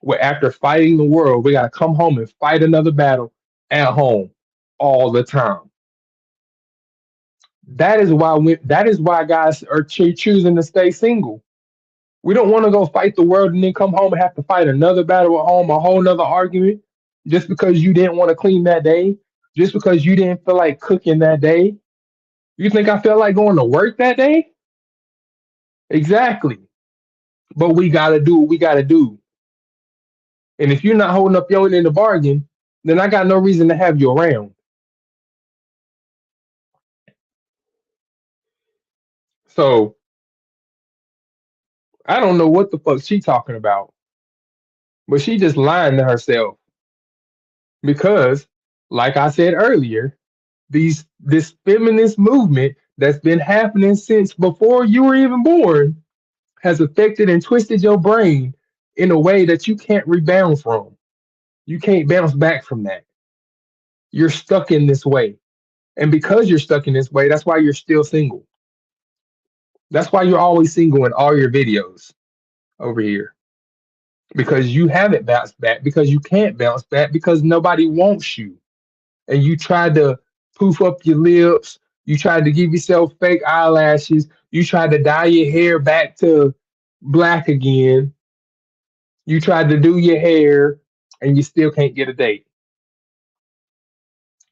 with after fighting the world, we got to come home and fight another battle at home all the time. That is why guys are choosing to stay single. We don't want to go fight the world and then come home and have to fight another battle at home, a whole nother argument, just because you didn't want to clean that day, just because you didn't feel like cooking that day. You think I felt like going to work that day? Exactly. But we got to do what we got to do. And if you're not holding up your end in the bargain, then I got no reason to have you around. So I don't know what the fuck she talking about, but she just lying to herself because, like I said earlier, this feminist movement that's been happening since before you were even born has affected and twisted your brain in a way that you can't rebound from. You can't bounce back from that. You're stuck in this way. And because you're stuck in this way, that's why you're still single. That's why you're always single in all your videos over here. because you haven't bounced back, because you can't bounce back, because nobody wants you. And you tried to poof up your lips, you tried to give yourself fake eyelashes, you tried to dye your hair back to black again, you tried to do your hair, and you still can't get a date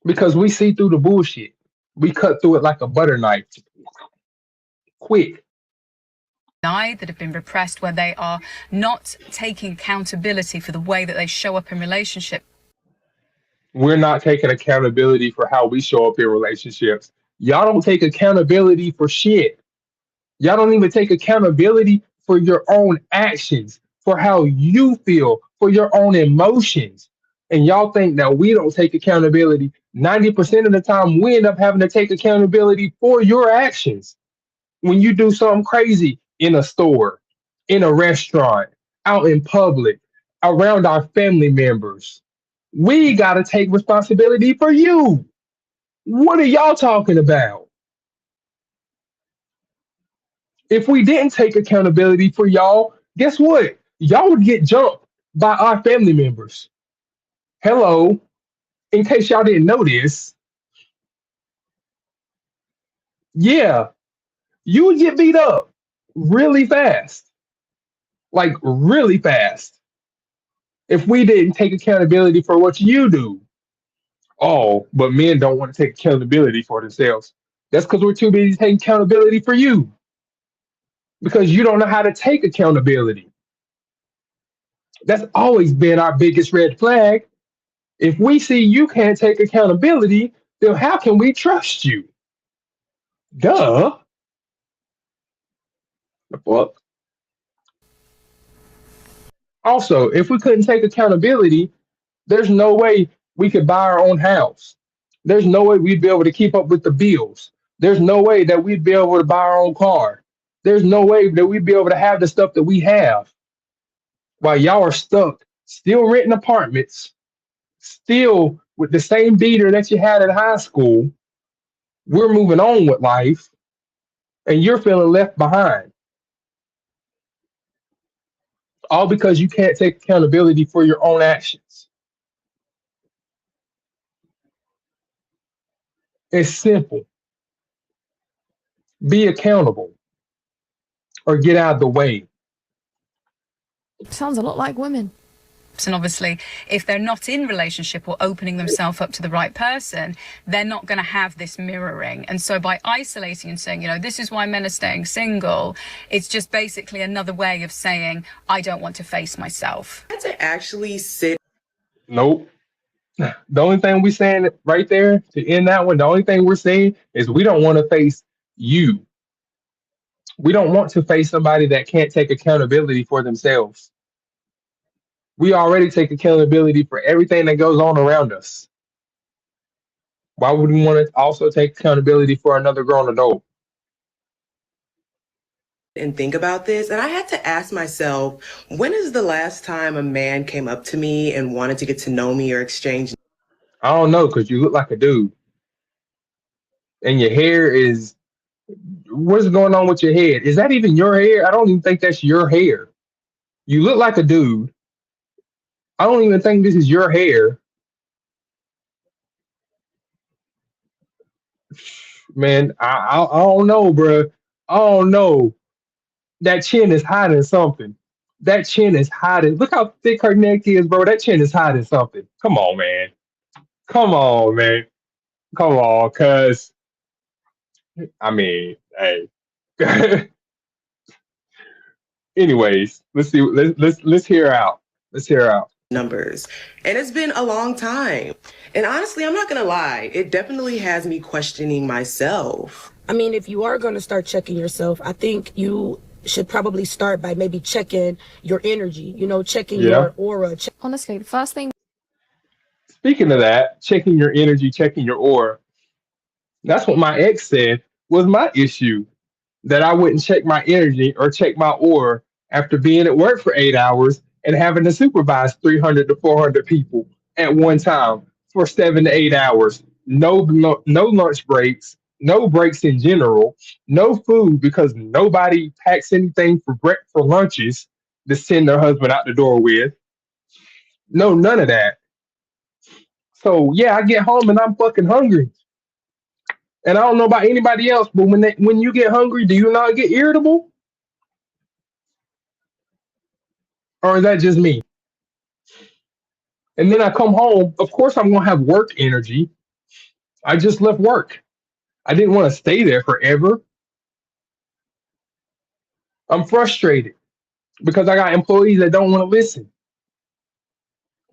because we see through the bullshit. We cut through it like a butter knife, quick. That have been repressed, where they are not taking accountability for the way that they show up in relationship. We're not taking accountability for how we show up in relationships. Y'all don't take accountability for shit. Y'all don't even take accountability for your own actions, for how you feel, for your own emotions. And y'all think that we don't take accountability. 90% of the time, we end up having to take accountability for your actions. When you do something crazy in a store, in a restaurant, out in public, around our family members, we got to take responsibility for you. What are y'all talking about? If we didn't take accountability for y'all, guess what? Y'all would get jumped by our family members. Hello, in case y'all didn't know this, yeah, you would get beat up really fast, like really fast, if we didn't take accountability for what you do. Oh, but men don't want to take accountability for themselves. That's because we're too busy taking accountability for you because you don't know how to take accountability. That's always been our biggest red flag. If we see you can't take accountability, then how can we trust you? Duh. The fuck? Also, if we couldn't take accountability, there's no way we could buy our own house. There's no way we'd be able to keep up with the bills. There's no way that we'd be able to buy our own car. There's no way that we'd be able to have the stuff that we have while y'all are stuck, still renting apartments, still with the same beater that you had in high school. We're moving on with life, and you're feeling left behind. All because you can't take accountability for your own actions. It's simple. Be accountable or get out of the way. Sounds a lot like women. And obviously, if they're not in relationship or opening themselves up to the right person, they're not going to have this mirroring. And so by isolating and saying, this is why men are staying single, it's just basically another way of saying, I don't want to face myself. I had to actually sit. Nope. The only thing we're saying right there to end that one, the only thing we're saying is we don't want to face you. We don't want to face somebody that can't take accountability for themselves. We already take accountability for everything that goes on around us. Why would we want to also take accountability for another grown adult? And think about this, and I had to ask myself, when is the last time a man came up to me and wanted to get to know me or exchange? I don't know, because you look like a dude. And your hair is, what's going on with your head? Is that even your hair? I don't even think that's your hair. You look like a dude. I don't even think this is your hair. Man, I don't know, bro. I don't know. That chin is hiding something. That chin is hiding. Look how thick her neck is, bro. That chin is hiding something. Come on, man. Come on, man. Come on, cuz. I mean, hey. Anyways, let's see. Let's hear out. Let's hear out. Numbers. And it's been a long time. And honestly, I'm not going to lie. It definitely has me questioning myself. I mean, if you are going to start checking yourself, I think you should probably start by maybe checking your energy, checking your aura. Honestly, the first thing. Speaking of that, checking your energy, checking your aura. That's what my ex said was my issue. That I wouldn't check my energy or check my aura after being at work for 8 hours and having to supervise 300 to 400 people at one time for 7 to 8 hours. No lunch breaks, no breaks in general, no food because nobody packs anything for lunches. to send their husband out the door with. No, none of that. So yeah, I get home and I'm fucking hungry. And I don't know about anybody else, but when you get hungry, do you not get irritable? Or is that just me? And then I come home, of course I'm gonna have work energy. I just left work. I didn't want to stay there forever. I'm frustrated because I got employees that don't want to listen.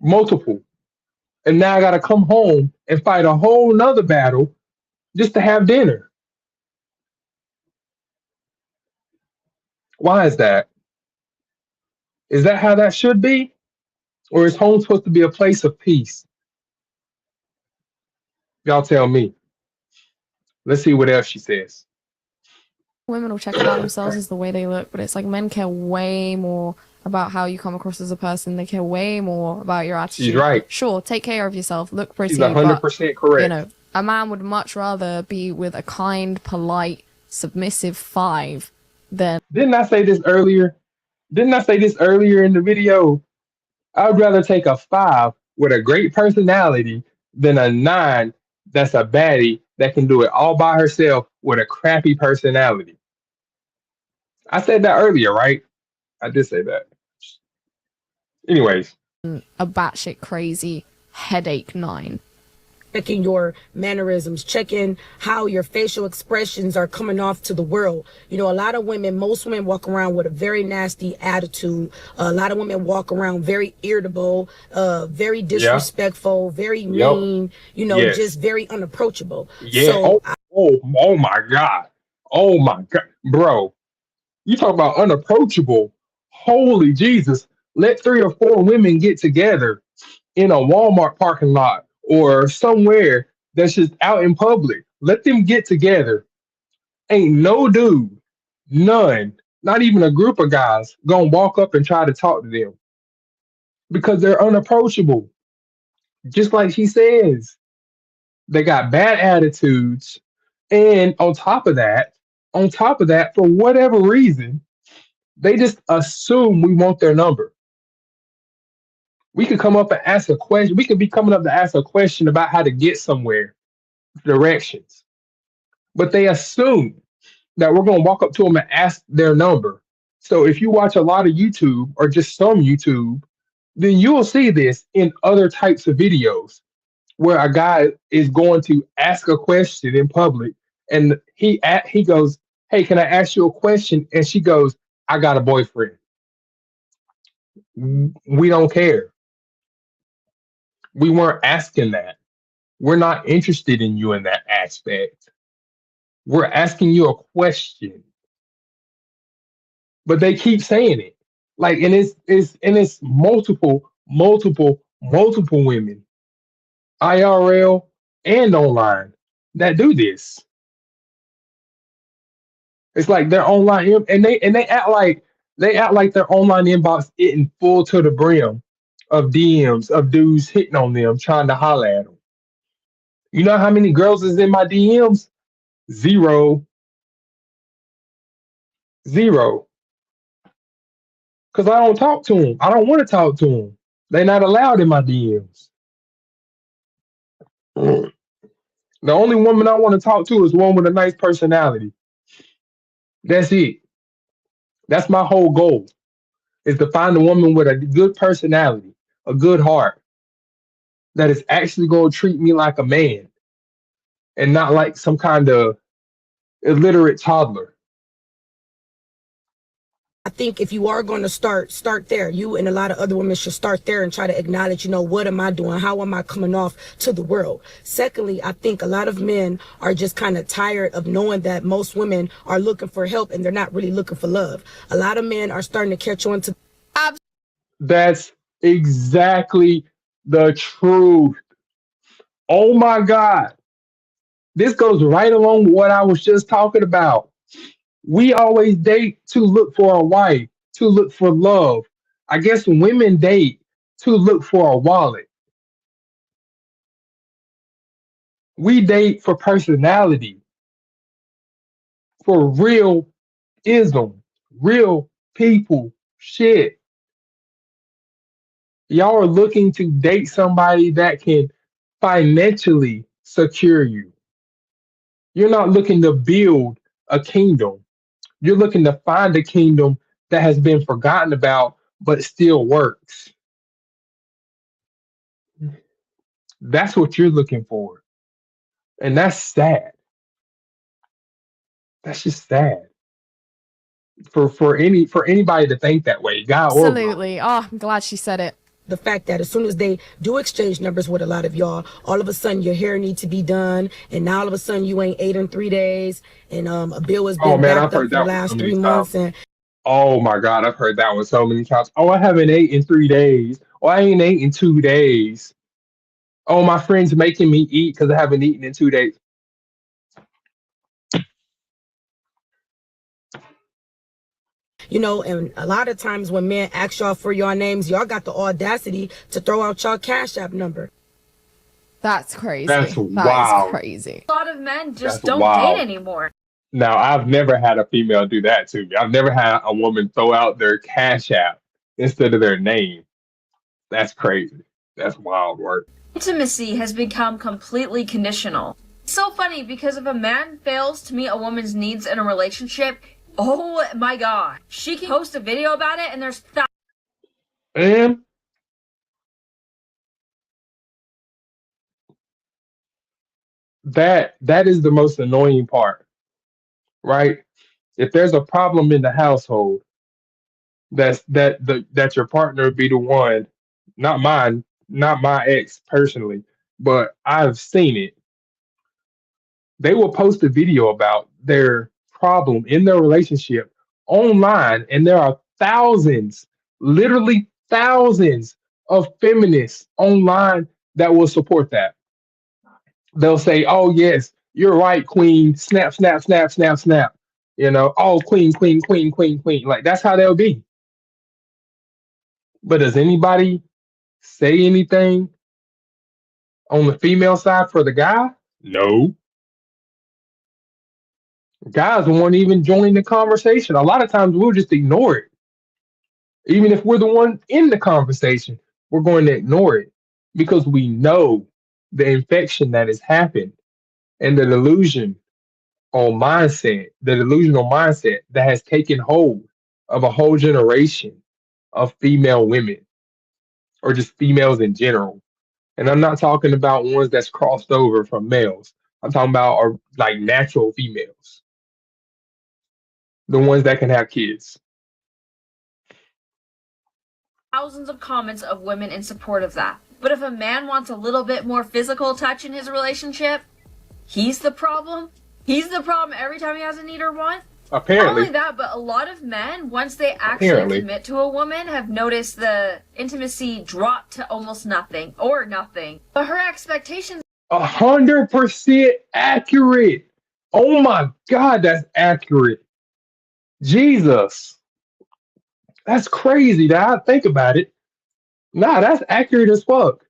Multiple. And now I gotta come home and fight a whole nother battle just to have dinner. Why is that? Is that how that should be? Or is home supposed to be a place of peace? Y'all tell me. Let's see what else she says. Women will check about themselves as the way they look, but it's like men care way more about how you come across as a person. They care way more about your attitude. She's right. Sure, take care of yourself, look pretty. She's 100% correct. You know, a man would much rather be with a kind, polite, submissive 5 than. Didn't I say this earlier? Didn't I say this earlier in the video? I would rather take a 5 with a great personality than a 9 that's a baddie that can do it all by herself with a crappy personality. I said that earlier, right? I did say that. Anyways. A batshit crazy headache 9. Checking your mannerisms, checking how your facial expressions are coming off to the world. You know, a lot of women, most women walk around with a very nasty attitude. A lot of women walk around very irritable, very disrespectful, very mean, you know, just very unapproachable. Yeah. So, oh my God. Oh my God. Bro, you talk about unapproachable. Holy Jesus. Let 3 or 4 women get together in a Walmart parking lot or somewhere that's just out in public. Let them get together. Ain't no dude, none, not even a group of guys, gonna walk up and try to talk to them because they're unapproachable. Just like she says, they got bad attitudes. And on top of that, for whatever reason, they just assume we want their number. We could come up and ask a question. We could be coming up to ask a question about how to get somewhere, directions. But they assume that we're going to walk up to them and ask their number. So if you watch a lot of YouTube or just some YouTube, then you will see this in other types of videos where a guy is going to ask a question in public and he goes, "Hey, can I ask you a question?" And she goes, "I got a boyfriend." We don't care. We weren't asking that. We're not interested in you in that aspect. We're asking you a question. But they keep saying it. Like, and it's multiple women, IRL and online, that do this. It's like their online and they act like their online inbox isn't full to the brim of DMs of dudes hitting on them, trying to holler at them. You know how many girls is in my DMs? Zero. Because I don't talk to them. I don't want to talk to them. They're not allowed in my DMs. The only woman I want to talk to is one with a nice personality. That's it. That's my whole goal, is to find a woman with a good personality, a good heart, that is actually going to treat me like a man and not like some kind of illiterate toddler. I think if you are going to start there. You and a lot of other women should start there and try to acknowledge, you know, what am I doing? How am I coming off to the world? Secondly, I think a lot of men are just kind of tired of knowing that most women are looking for help and they're not really looking for love. A lot of men are starting to catch on to. That's exactly the truth. Oh my God. This goes right along with what I was just talking about. We always date to look for a wife, to look for love. I guess women date to look for a wallet. We date for personality, for real ism, real people shit. Y'all are looking to date somebody that can financially secure you. You're not looking to build a kingdom. You're looking to find a kingdom that has been forgotten about but still works. That's what you're looking for. And that's sad. That's just sad for anybody to think that way, guy or girl. Absolutely. Oh, I'm glad she said it. The fact that as soon as they do exchange numbers with a lot of y'all, all of a sudden your hair needs to be done, and now all of a sudden you ain't ate in 3 days, and a bill has Oh been man, I've backed up heard for the that one so last many 3 months, times. and Oh my god, I've heard that one so many times. Oh, I haven't ate in 3 days. Oh, I ain't ate in 2 days. Oh, my friend's making me eat because I haven't eaten in 2 days. and a lot of times when men ask y'all for your names, y'all got the audacity to throw out y'all Cash App number. That's crazy. That's That is wild. crazy. A lot of men just That's don't date wild. anymore. Now, I've never had a female do that to me. I've never had a woman throw out their cash app instead of their name. That's crazy. That's wild work. Intimacy has become completely conditional. It's so funny because if a man fails to meet a woman's needs in a relationship, oh my god, she can post a video about it and there's And that is the most annoying part, right? If there's a problem in the household, that your partner be the one, not mine, not my ex personally, but I've seen it. They will post a video about their problem in their relationship online, and there are thousands, literally thousands of feminists online that will support that. They'll say, "Oh yes, you're right, queen. Snap, snap, snap, snap, snap." "Oh, queen, queen, queen, queen, queen." Like that's how they'll be. But does anybody say anything on the female side for the guy? No. Guys won't even join the conversation. A lot of times we'll just ignore it. Even if we're the one in the conversation, we're going to ignore it because we know the infection that has happened and the delusional mindset that has taken hold of a whole generation of female women or just females in general. And I'm not talking about ones that's crossed over from males. I'm talking about are like natural females, the ones that can have kids. thousands of comments of women in support of that. But if a man wants a little bit more physical touch in his relationship, he's the problem. He's the problem every time he has a need or want. Not Apparently, only that, but a lot of men, once they actually apparently, commit to a woman, have noticed the intimacy drop to almost nothing or nothing. But her expectations 100% accurate. Oh my God, that's accurate. Jesus, that's crazy. That I think about it. Nah, that's accurate as fuck.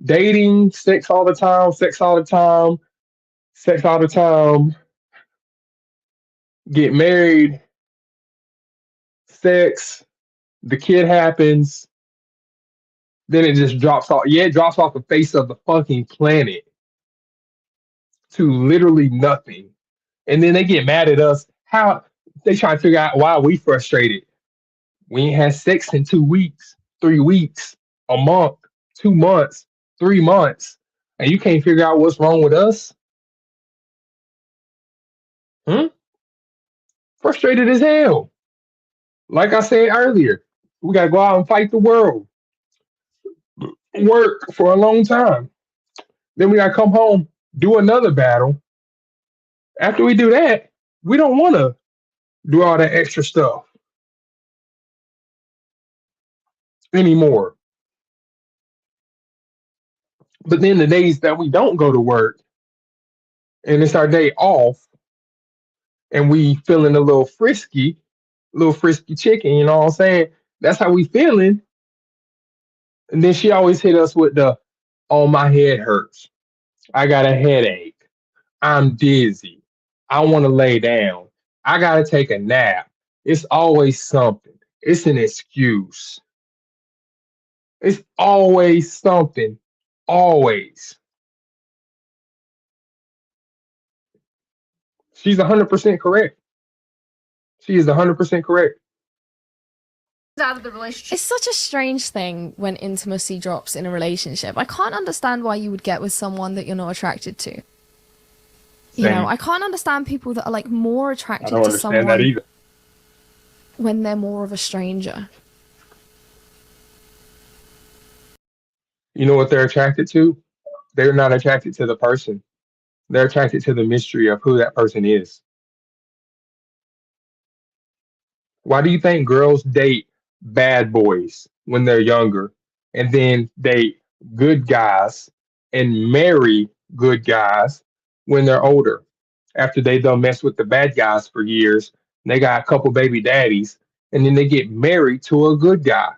Dating, sex all the time, sex all the time, sex all the time. Get married, sex. The kid happens, then it just drops off. Yeah, it drops off the face of the fucking planet to literally nothing. And then they get mad at us. How they try to figure out why we frustrated. We ain't had sex in 2 weeks, 3 weeks, a month, 2 months, 3 months, and you can't figure out what's wrong with us? Hmm? Frustrated as hell. Like I said earlier, we gotta go out and fight the world, work for a long time. Then we gotta come home, do another battle. After we do that, we don't want to do all that extra stuff anymore. But then the days that we don't go to work and it's our day off and we feeling a little frisky chicken, you know what I'm saying? That's how we feeling. And then she always hit us with the, "Oh, my head hurts. I got a headache. I'm dizzy. I want to lay down. I got to take a nap." It's always something. It's an excuse. It's always something. Always. She's 100% correct. She is 100% correct. Out of the relationship. It's such a strange thing when intimacy drops in a relationship. I can't understand why you would get with someone that you're not attracted to. You know, I can't understand people that are like more I attracted don't to understand that someone either. when they're more of a stranger. You know what they're attracted to? They're not attracted to the person. They're attracted to the mystery of who that person is. Why do you think girls date bad boys when they're younger and then date good guys and marry good guys when they're older? After they done mess with the bad guys for years, they got a couple baby daddies, and then they get married to a good guy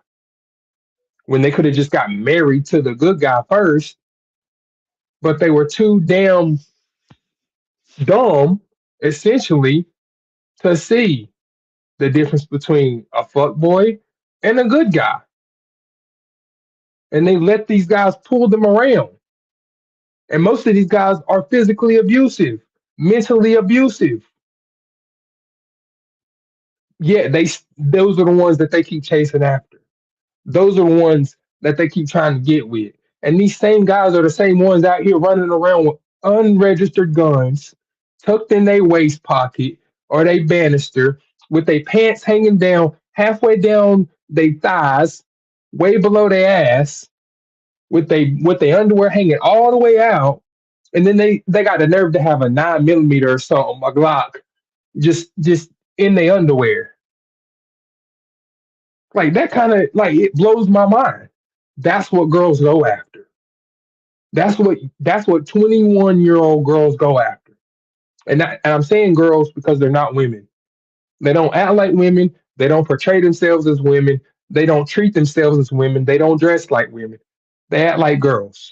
when they could have just got married to the good guy first, but they were too damn dumb, essentially, to see the difference between a fuck boy and a good guy. And they let these guys pull them around. And most of these guys are physically abusive, mentally abusive. Yeah, those are the ones that they keep chasing after. Those are the ones that they keep trying to get with. And these same guys are the same ones out here running around with unregistered guns tucked in their waist pocket or they banister with their pants hanging down halfway down their thighs, way below their ass, with their underwear hanging all the way out. And then they got the nerve to have a 9 millimeter or something, a Glock, just in their underwear. Like that kind of like it blows my mind. That's what girls go after. That's what 21-year-old girls go after. And I'm saying girls because they're not women. They don't act like women. They don't portray themselves as women. They don't treat themselves as women. They don't dress like women. They act like girls.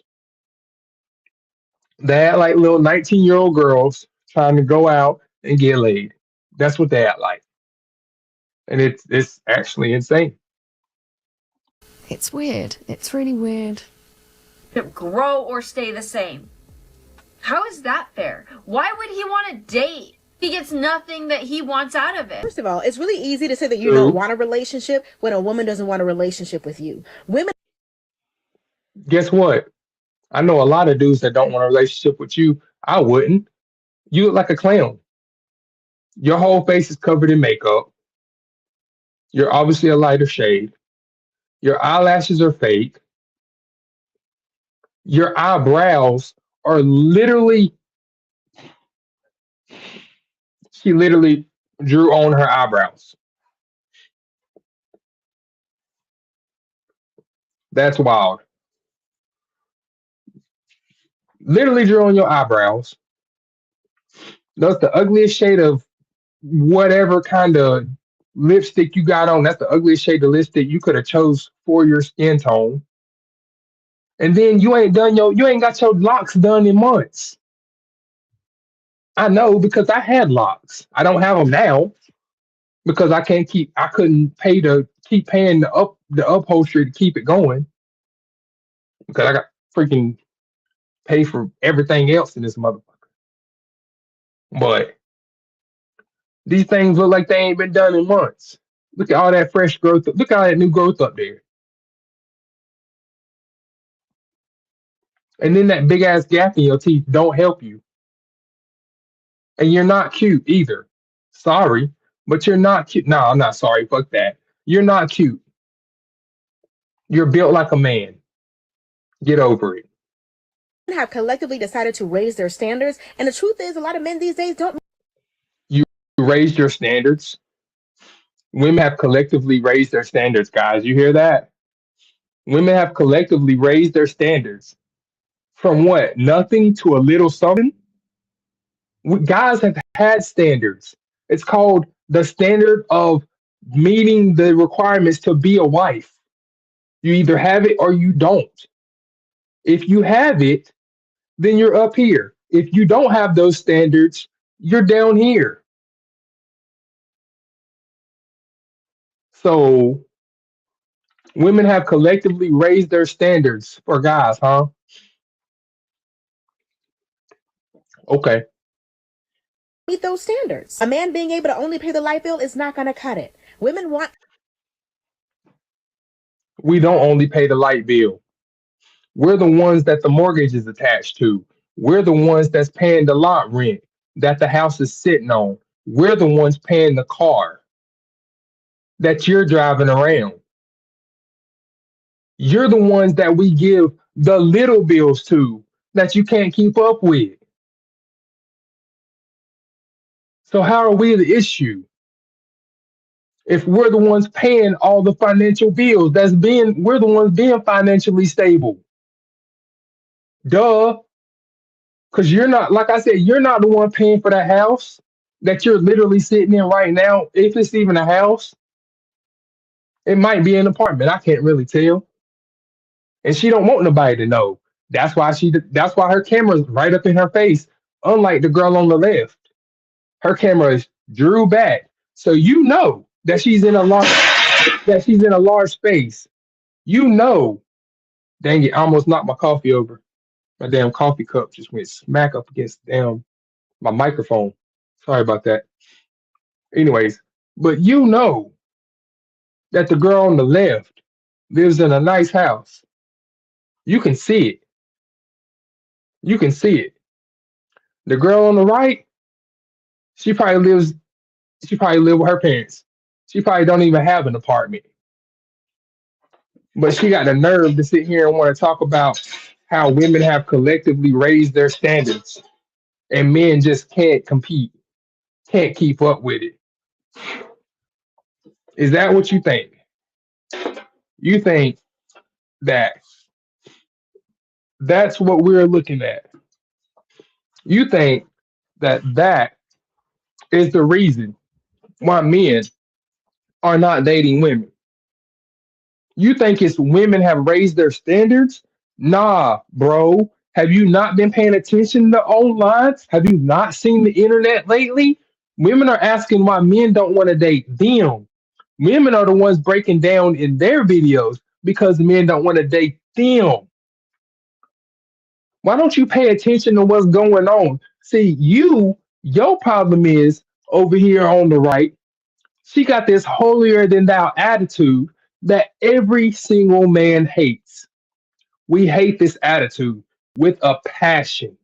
They act like little 19-year-old girls trying to go out and get laid. That's what they act like. And it's actually insane. It's weird. It's really weird. Grow or stay the same. How is that fair? Why would he want to date? He gets nothing that he wants out of it. First of all, it's really easy to say that you don't want a relationship when a woman doesn't want a relationship with you. Women. Guess what? I know a lot of dudes that don't want a relationship with you. I wouldn't. You look like a clown. Your whole face is covered in makeup. You're obviously a lighter shade. Your eyelashes are fake. Your eyebrows are literally, she literally drew on her eyebrows. That's wild. Literally drew on your eyebrows. That's the ugliest shade of whatever kind of lipstick you got on. That's the ugliest shade of lipstick you could have chose for your skin tone. And then you ain't got your locks done in months. I know because I had locks. I don't have them now because I couldn't pay to keep paying the upholstery to keep it going because I got freaking pay for everything else in this motherfucker. But these things look like they ain't been done in months. Look at all that fresh growth. Look at all that new growth up there. And then that big ass gap in your teeth don't help you. And you're not cute either. Sorry, but you're not cute. No, I'm not sorry. Fuck that. You're not cute. You're built like a man. Get over it. Have collectively decided to raise their standards, and the truth is a lot of men these days don't. You raised your standards. Women have collectively raised their standards, guys. You hear that? Women have collectively raised their standards from what? Nothing to a little something. Guys have had standards. It's called the standard of meeting the requirements to be a wife. You either have it or you don't. If you have it, then you're up here. If you don't have those standards, you're down here. So Women have collectively raised their standards for guys, huh? Okay. Meet those standards. A man being able to only pay the light bill is not going to cut it. Women want We don't only pay the light bill. We're the ones that the mortgage is attached to. We're the ones that's paying the lot rent that the house is sitting on. We're the ones paying the car that you're driving around. You're the ones that we give the little bills to that you can't keep up with. So how are we the issue if we're the ones paying all the financial bills? We're the ones being financially stable. Duh. Because you're not, like I said, you're not the one paying for that house that you're literally sitting in right now. If it's even a house, it might be an apartment. I can't really tell. And she don't want nobody to know. That's why her camera's right up in her face. Unlike the girl on the left, her camera is drew back, so you know that she's in a large space. You know, dang it, I almost knocked my coffee over. My damn coffee cup just went smack up against damn my microphone. Sorry about that. Anyways, but you know that the girl on the left lives in a nice house. You can see it. You can see it. The girl on the right, she probably lives she probably live with her parents. She probably don't even have an apartment. But she got the nerve to sit here and want to talk about how women have collectively raised their standards and men just can't compete, can't keep up with it. Is that what you think? You think that that's what we're looking at? You think that that is the reason why men are not dating women? You think it's women have raised their standards? Nah, bro. Have you not been paying attention to online? Have you not seen the internet lately? Women are asking why men don't want to date them. Women are the ones breaking down in their videos because men don't want to date them. Why don't you pay attention to what's going on? See, your problem is over here on the right. She got this holier than thou attitude that every single man hates. We hate this attitude with a passion.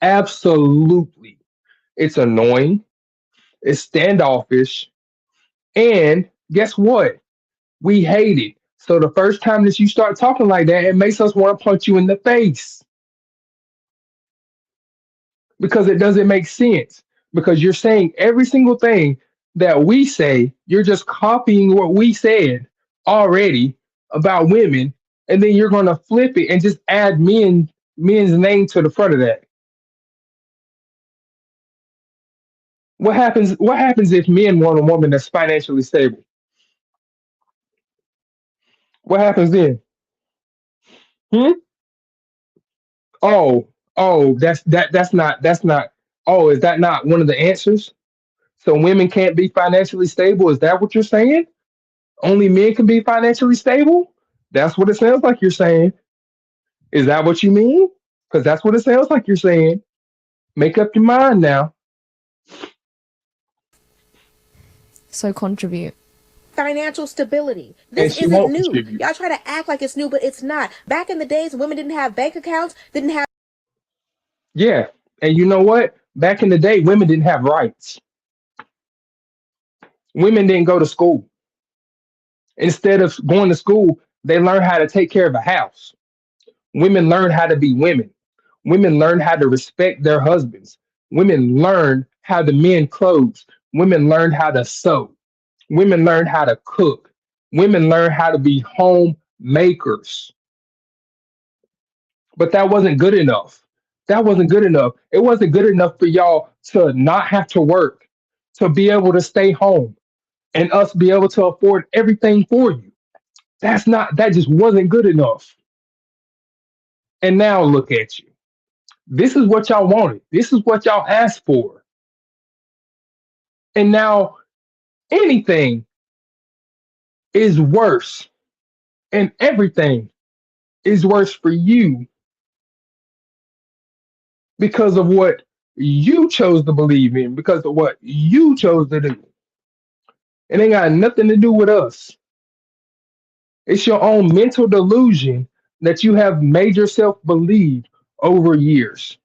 Absolutely. It's annoying, it's standoffish, and guess what? We hate it. So the first time that you start talking like that, it makes us want to punch you in the face because it doesn't make sense. Because you're saying every single thing that we say, you're just copying what we said already about women, and then you're gonna flip it and just add men's name to the front of that. What happens if men want a woman that's financially stable? What happens then? Hmm? Oh, oh, that's not. Oh, is that not one of the answers? So women can't be financially stable. Is that what you're saying? Only men can be financially stable? That's what it sounds like you're saying. Is that what you mean? Because that's what it sounds like you're saying. Make up your mind now. So contribute. financial stability. And This she isn't won't new. contribute. Y'all try to act like it's new, but it's not. Back in the days, women didn't have bank accounts, didn't have. Yeah. And you know what? Back in the day, women didn't have rights. Women didn't go to school. Instead of going to school, they learned how to take care of a house. Women learned how to be women. Women learned how to respect their husbands. Women learned how to mend clothes. Women learned how to sew. Women learned how to cook. Women learned how to be homemakers. But that wasn't good enough. That wasn't good enough. It wasn't good enough for y'all to not have to work, to be able to stay home, and us be able to afford everything for you. That just wasn't good enough. And now look at you. This is what y'all wanted. This is what y'all asked for. And now anything is worse. And everything is worse for you because of what you chose to believe in, because of what you chose to do. It ain't got nothing to do with us. It's your own mental delusion that you have made yourself believe over years.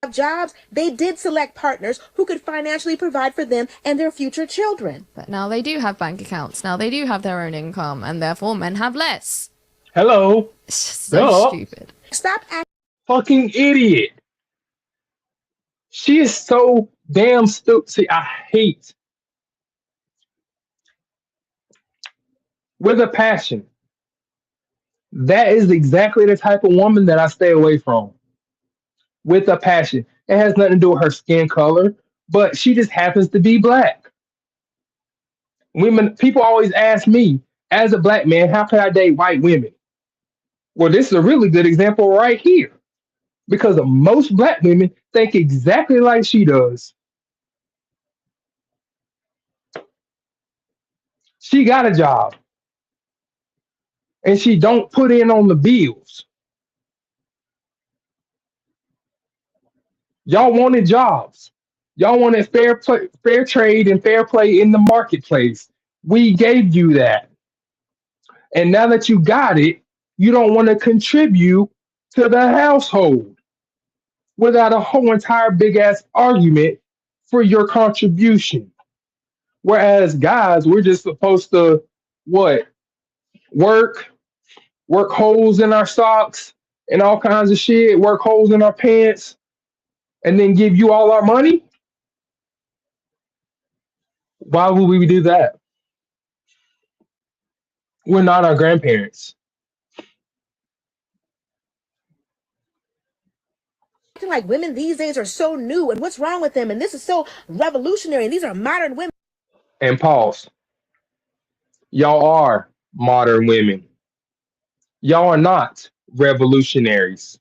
Have jobs, they did select partners who could financially provide for them and their future children. But now they do have bank accounts. Now they do have their own income, and therefore men have less. Hello. It's just so Duh. stupid. Stop acting. Fucking idiot. She is so damn stupid. See, I hate with a passion. That is exactly the type of woman that I stay away from. With a passion. It has nothing to do with her skin color, but she just happens to be black. Women, people always ask me, as a black man, how can I date white women? Well, this is a really good example right here because most black women think exactly like she does. She got a job and she don't put in on the bills. Y'all wanted jobs. Y'all wanted fair trade and fair play in the marketplace. We gave you that. And now that you got it, you don't want to contribute to the household without a whole entire big ass argument for your contribution. Whereas guys, we're just supposed to what? Work, work holes in our socks and all kinds of shit, work holes in our pants, and then give you all our money? Why would we do that? We're not our grandparents. Like women these days are so new and what's wrong with them and this is so revolutionary and these are modern women. And pause. Y'all are modern women. Y'all are not revolutionaries.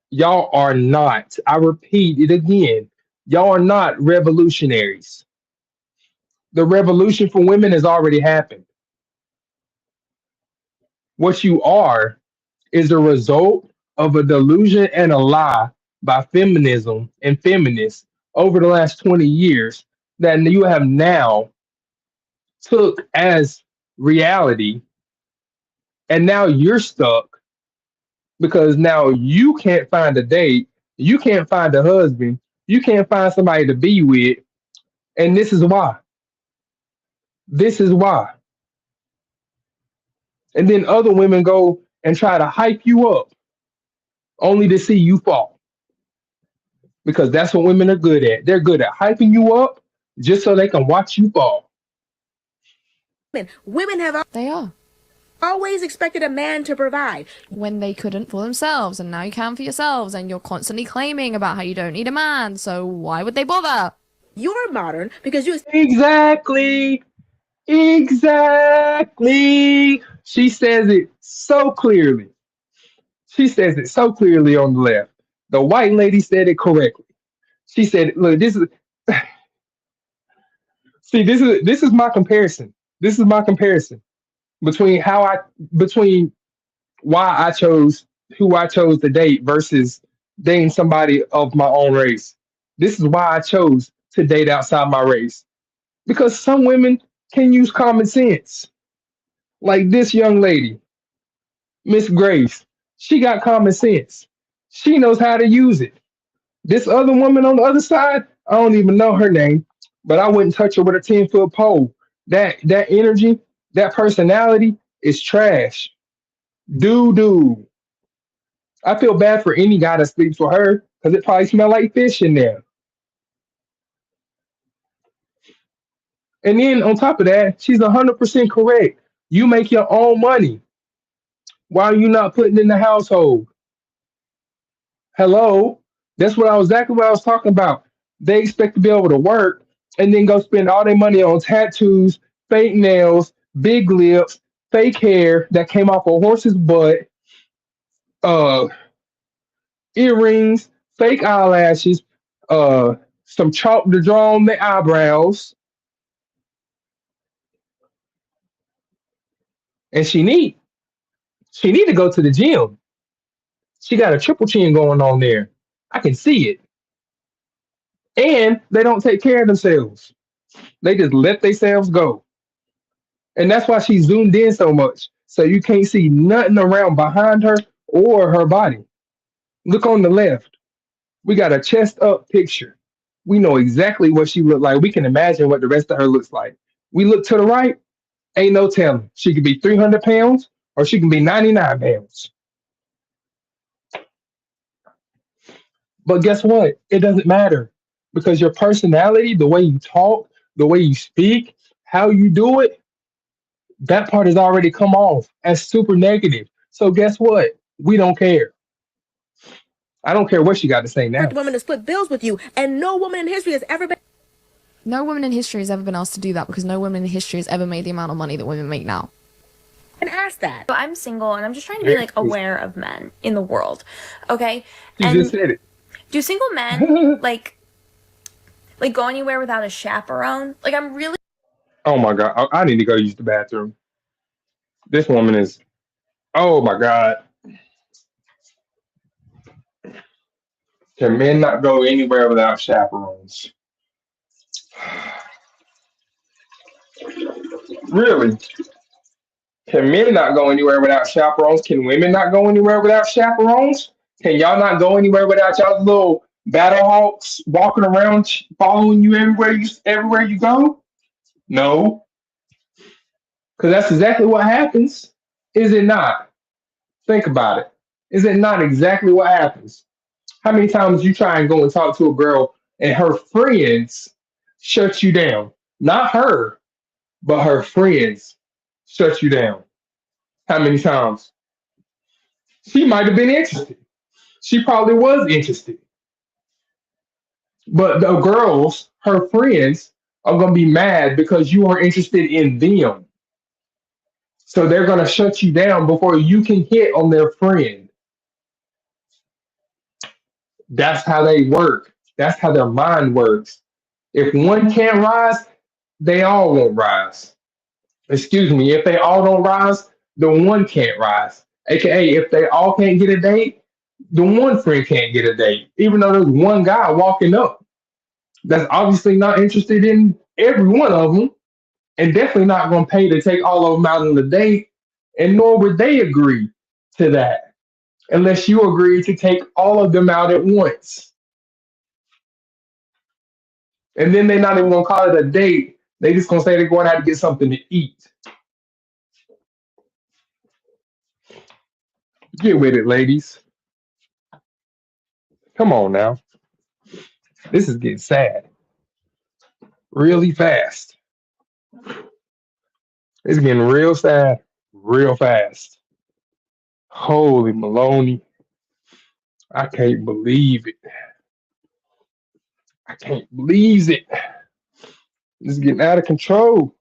Y'all are not, I repeat it again, y'all are not revolutionaries. The revolution for women has already happened. What you are is a result of a delusion and a lie by feminism and feminists over the last 20 years that you have now took as reality, and now you're stuck because now you can't find a date, you can't find a husband, you can't find somebody to be with, and this is why. This is why. And then other women go and try to hype you up only to see you fall because that's what women are good at. They're good at hyping you up just so they can watch you fall. Women have They are. always expected a man to provide. When they couldn't for themselves, and now you can for yourselves, and you're constantly claiming about how you don't need a man, so why would they bother? You're modern because you Exactly. Exactly. She says it so clearly. She says it so clearly on the left. The white lady said it correctly. She said, "Look, this is see, this is my comparison. This is my comparison between between why I chose who I chose to date versus dating somebody of my own race. This is why I chose to date outside my race because some women can use common sense, like this young lady, Miss Grace. She got common sense. She knows how to use it. This other woman on the other side, I don't even know her name, but I wouldn't touch her with a 10-foot pole. That energy, that personality is trash. Doo doo. I feel bad for any guy that sleeps with her because it probably smell like fish in there. And then on top of that, she's 100% correct. You make your own money. Why are you not putting in the household? Hello? That's what I was exactly what I was talking about. They expect to be able to work and then go spend all their money on tattoos, fake nails, big lips, fake hair that came off a horse's butt, uh, earrings, fake eyelashes, uh, some chalk to draw on the eyebrows, and she need to go to the gym. She got a triple chin going on there. I can see it. And they don't take care of themselves. They just let themselves go. And that's why she zoomed in so much. So you can't see nothing around behind her or her body. Look on the left. We got a chest up picture. We know exactly what she looked like. We can imagine what the rest of her looks like. We look to the right, ain't no telling. She could be 300 pounds or she can be 99 pounds. But guess what? It doesn't matter because your personality, the way you talk, the way you speak, how you do it, that part has already come off as super negative. So guess what? We don't care. I don't care what she got to say now. Women to split bills with you, and no woman in history has ever been. No woman in history has ever been asked to do that because no woman in history has ever made the amount of money that women make now. And ask that. So I'm single and I'm just trying to be like aware of men in the world. Okay? You And just said it. do single men like go anywhere without a chaperone? Like I'm really Oh my God. I need to go use the bathroom. This woman is, oh my God. Can men not go anywhere without chaperones? Really? Can men not go anywhere without chaperones? Can women not go anywhere without chaperones? Can y'all not go anywhere without y'all little battle hawks walking around following you everywhere you go? No, because that's exactly what happens. Is it not? Think about it. Is it not exactly what happens? How many times you try and go and talk to a girl and her friends shut you down? Not her, but her friends shut you down. How many times? She might have been interested. She probably was interested. But the girls, her friends, are going to be mad because you are interested in them. So they're going to shut you down before you can hit on their friend. That's how they work. That's how their mind works. If one can't rise, they all won't rise. Excuse me, if they all don't rise, the one can't rise. AKA, if they all can't get a date, the one friend can't get a date. Even though there's one guy walking up that's obviously not interested in every one of them and definitely not going to pay to take all of them out on the date, and nor would they agree to that unless you agree to take all of them out at once. And then they're not even going to call it a date. They just going to say they're going out to get something to eat. Get with it, ladies. Come on now. This is getting sad really fast. It's getting real sad real fast. Holy Maloney. I can't believe it. I can't believe it. This is getting out of control.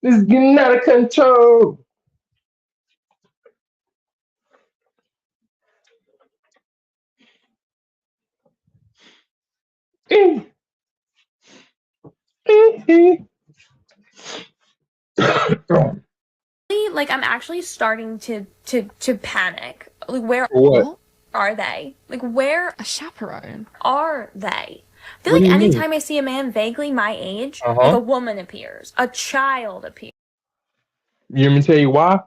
This is getting out of control. Eh, eh, eh. like I'm actually starting to panic. Like where For what? are they? Like where A chaperone. are they? I feel What do like you mean? anytime I see a man vaguely my age, like Uh-huh. a woman appears, a child appears. You let me tell you why?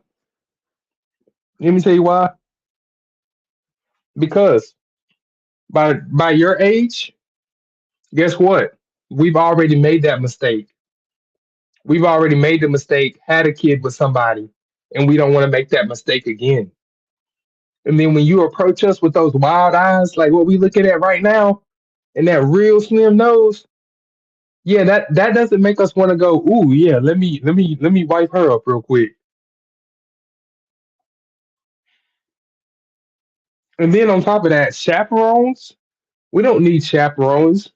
Let me tell you why. Because by your age, guess what? We've already made that mistake. We've already made the mistake, had a kid with somebody, and we don't want to make that mistake again. And then when you approach us with those wild eyes, like what we looking at right now, and that real slim nose, yeah, that doesn't make us want to go, ooh, yeah, let me wipe her up real quick. And then on top of that, chaperones, we don't need chaperones.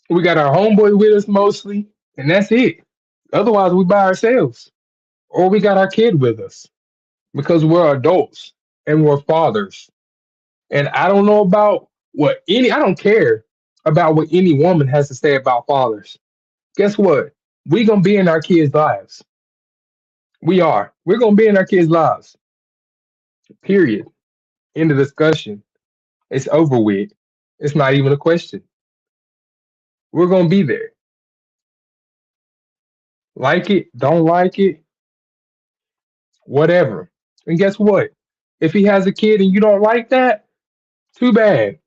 We got our homeboy with us mostly, and that's it. Otherwise, we by ourselves, or we got our kid with us because we're adults and we're fathers. And I don't know about what any, I don't care about what any woman has to say about fathers. Guess what? We gonna be in our kids' lives. We are. We're gonna be in our kids' lives. Period. End of discussion. It's over with. It's not even a question. We're gonna be there. Like it, don't like it, whatever. And guess what? If he has a kid and you don't like that, too bad.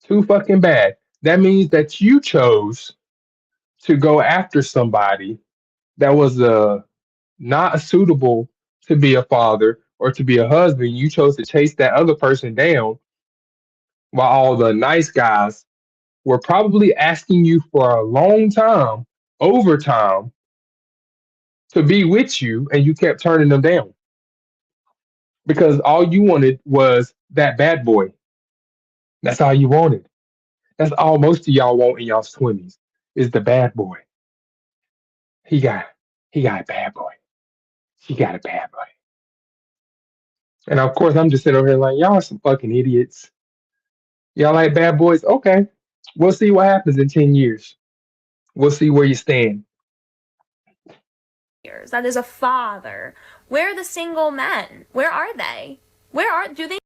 Too fucking bad. That means that you chose to go after somebody that was not suitable to be a father or to be a husband. You chose to chase that other person down while all the nice guys were probably asking you for a long time, overtime, to be with you, and you kept turning them down because all you wanted was that bad boy. That's all you wanted. That's all most of y'all want in y'all's 20s is the bad boy. He got he got a bad boy. She got a bad boy. And of course I'm just sitting over here like y'all are some fucking idiots. Y'all like bad boys? Okay. We'll see what happens in 10 years. We'll see where you stand. That is a father. Where are the single men? Where are they? Where are do they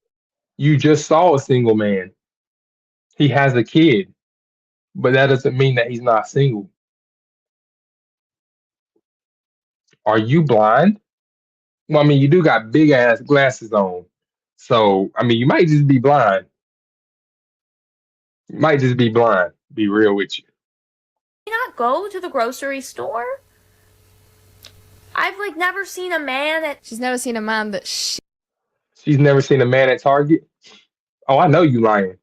You just saw a single man. He has a kid, but that doesn't mean that he's not single. Are you blind? Well, I mean, you do got big ass glasses on. So, I mean, you might just be blind. You might just be blind. Be real with you. not go to the grocery store? I've like never seen a man at She's never seen a man that She's never seen a man at Target. Oh, I know you lying.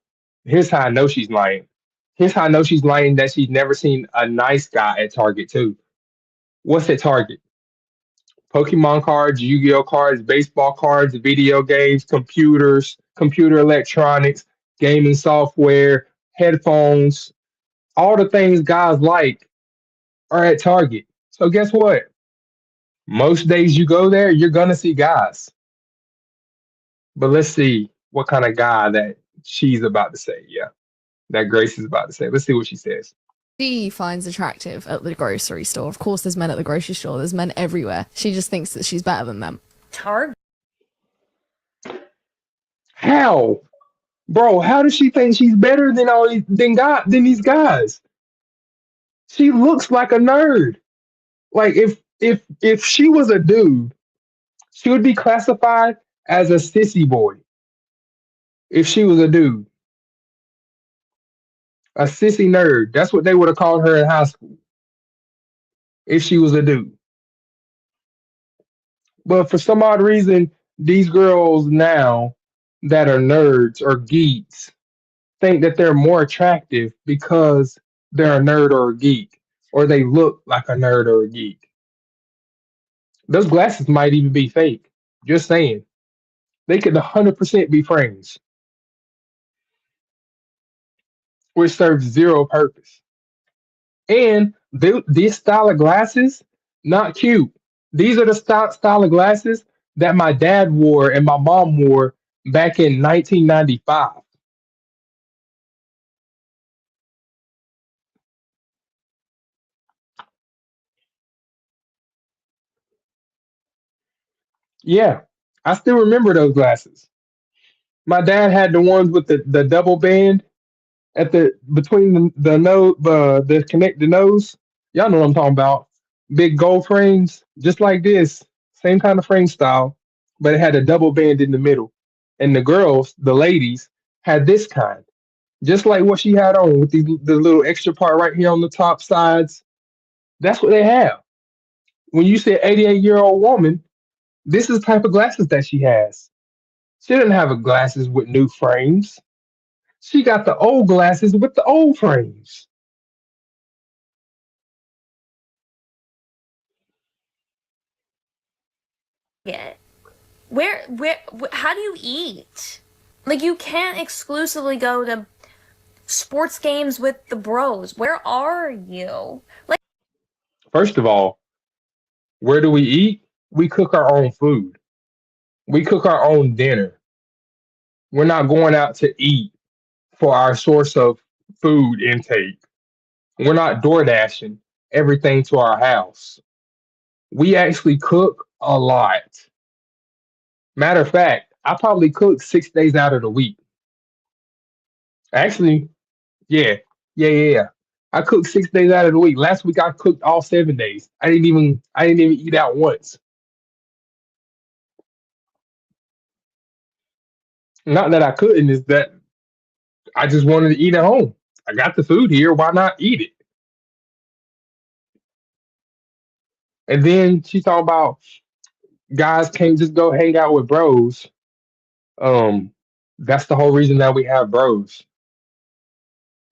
Here's how I know she's lying. Here's how I know she's lying that she's never seen a nice guy at Target too. What's at Target? Pokemon cards, Yu-Gi-Oh cards, baseball cards, video games, computers, computer electronics, gaming software, headphones, all the things guys like are at Target. So guess what? Most days you go there, you're gonna see guys. But let's see what kind of guy that she's about to say. Yeah, that Grace is about to say. Let's see what she says. she finds attractive at the grocery store. Of course, there's men at the grocery store. There's men everywhere. She just thinks that she's better than them. Target. How, bro? How does she think she's better than than these guys? She looks like a nerd. Like if she was a dude, she would be classified as a sissy boy. If she was a dude, a sissy nerd. That's what they would have called her in high school if she was a dude. But for some odd reason, these girls now that are nerds or geeks think that they're more attractive because they're a nerd or a geek, or they look like a nerd or a geek. Those glasses might even be fake. Just saying. They could 100% be frames, which serves zero purpose. And this style of glasses, not cute. These are the style of glasses that my dad wore and my mom wore back in 1995. Yeah, I still remember those glasses. My dad had the ones with the double band at the between the nose, the connect the nose. Y'all know what I'm talking about. Big gold frames, just like this, same kind of frame style, but it had a double band in the middle. And the girls, the ladies, had this kind, just like what she had on with the little extra part right here on the top sides. That's what they have. When you say 88-year-old woman, this is the type of glasses that she has. She didn't have a glasses with new frames. She got the old glasses with the old frames. How do you eat? Like you can't exclusively go to sports games with the bros. Where are you? Like First of all, where do we eat? We cook our own food. We cook our own dinner. We're not going out to eat for our source of food intake. We're not door dashing everything to our house. We actually cook a lot. Matter of fact, I probably cook 6 days out of the week. Actually, yeah, yeah. I cook 6 days out of the week. Last week I cooked all 7 days. I didn't even eat out once. Not that I couldn't, is that I just wanted to eat at home. I got the food here. Why not eat it? And then she talking about guys can't just go hang out with bros. Um, that's the whole reason that we have bros.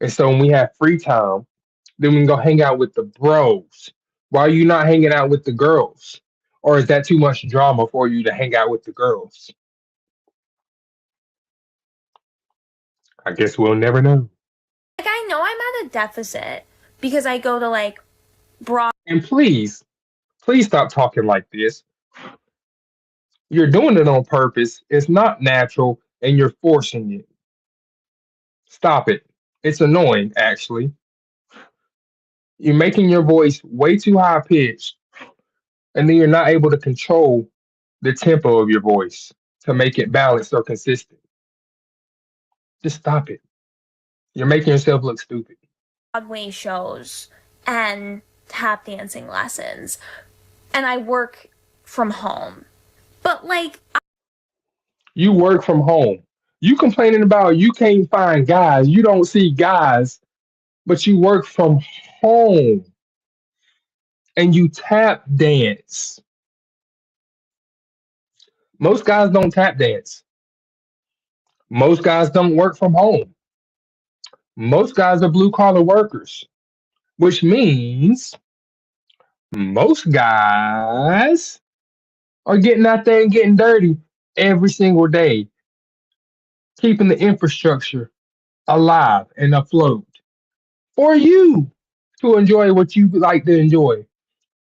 And so when we have free time, then we can go hang out with the bros. Why are you not hanging out with the girls? Or is that too much drama for you to hang out with the girls? I guess we'll never know. Like, I know I'm at a deficit because I go to like broad. And please stop talking like this. You're doing it on purpose. It's not natural and you're forcing it. Stop it. It's annoying, actually. You're making your voice way too high pitched, and then you're not able to control the tempo of your voice to make it balanced or consistent. Just stop it. You're making yourself look stupid. Broadway shows and tap dancing lessons, and I work from home. But like, You work from home. You complaining about you can't find guys, you don't see guys, but you work from home and you tap dance. Most guys don't tap dance. Most guys don't work from home. Most guys are blue collar workers, which means most guys are getting out there and getting dirty every single day, keeping the infrastructure alive and afloat for you to enjoy what you like to enjoy.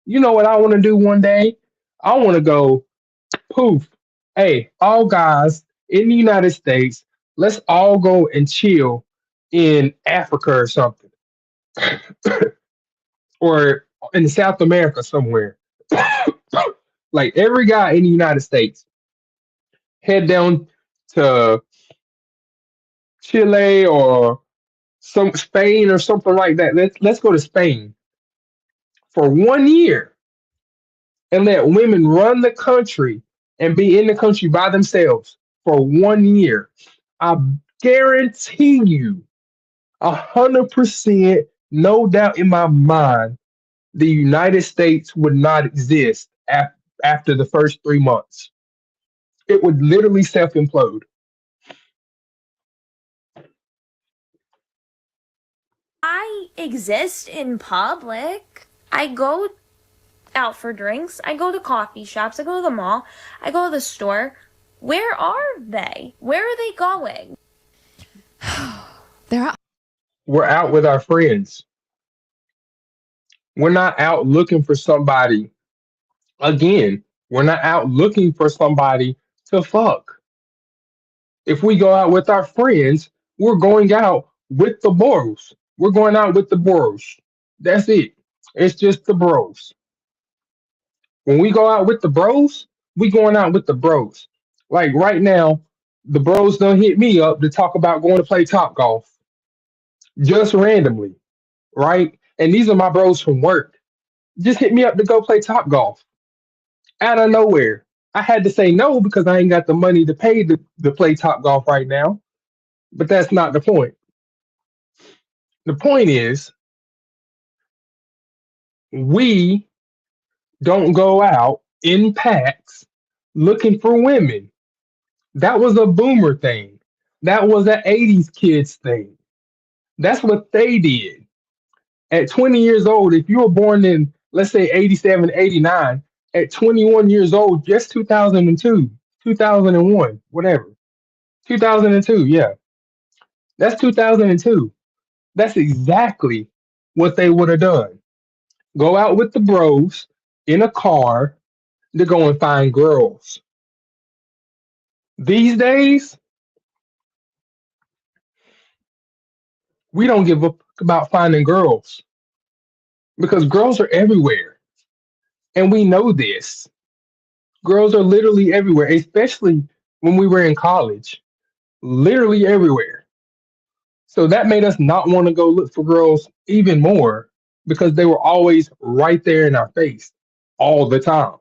You know what I want to do one day? I want to go poof. Hey, all guys in the United States, let's all go and chill in Africa or something, or in South America somewhere. Like every guy in the United States, head down to Chile or some Spain or something like that. Let's go to Spain for 1 year and let women run the country and be in the country by themselves for 1 year. I guarantee you, 100%, no doubt in my mind, the United States would not exist after the first 3 months. It would literally self implode. I exist in public. I go out for drinks. I go to coffee shops. I go to the mall. I go to the store. Where are they? Where are they going? They're out. We're out with our friends. We're not out looking for somebody. Again, we're not out looking for somebody to fuck. If we go out with our friends, we're going out with the bros. We're going out with the bros. That's it. It's just the bros. When we go out with the bros, we going out with the bros. Like right now, the bros done hit me up to talk about going to play top golf just randomly, right? And these are my bros from work. Just hit me up to go play top golf out of nowhere. I had to say no because I ain't got the money to pay to play top golf right now. But that's not the point. The point is, we don't go out in packs looking for women. That was a boomer thing. That was an 80s kids thing. That's what they did. At 20 years old, if you were born in, let's say, 87, 89, at 21 years old, just 2002, 2001, whatever. 2002, yeah. That's 2002. That's exactly what they would have done. Go out with the bros in a car to go and find girls. These days, we don't give up. about finding girls because girls are everywhere. And we know this. Girls are literally everywhere, especially when we were in college, literally everywhere. So that made us not want to go look for girls even more because they were always right there in our face all the time.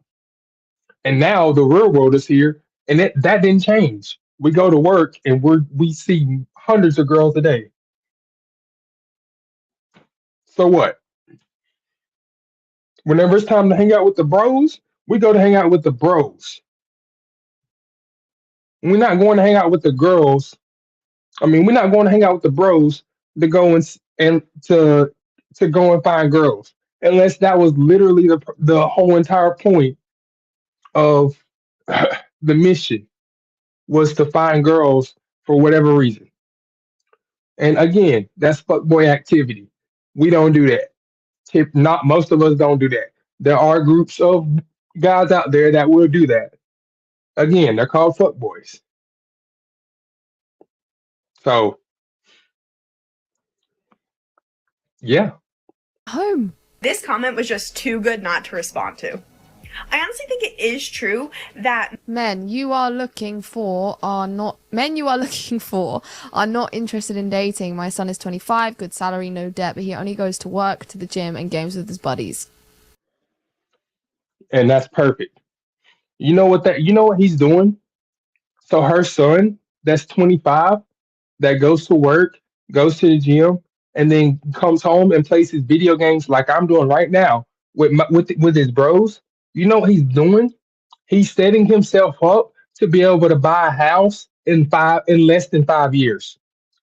And now the real world is here, and that didn't change. We go to work and we see hundreds of girls a day. So what? Whenever it's time to hang out with the bros, we go to hang out with the bros. We're not going to hang out with the girls. I mean, we're not going to hang out with the bros to go and to go and find girls, unless that was literally the whole entire point of the mission was to find girls for whatever reason. And again, that's fuckboy activity. We don't do that. Not most of us don't do that. There are groups of guys out there that will do that. Again, they're called fuckboys. So yeah. Home. This comment was just too good not to respond to. I honestly think it is true that men you are looking for are not interested in dating. My son is 25, good salary, no debt, but he only goes to work, to the gym, and games with his buddies. And that's perfect. You know what he's doing? So her son, that's 25, that goes to work, goes to the gym, and then comes home and plays his video games like I'm doing right now with his bros. You know what he's doing? He's setting himself up to be able to buy a house in less than 5 years.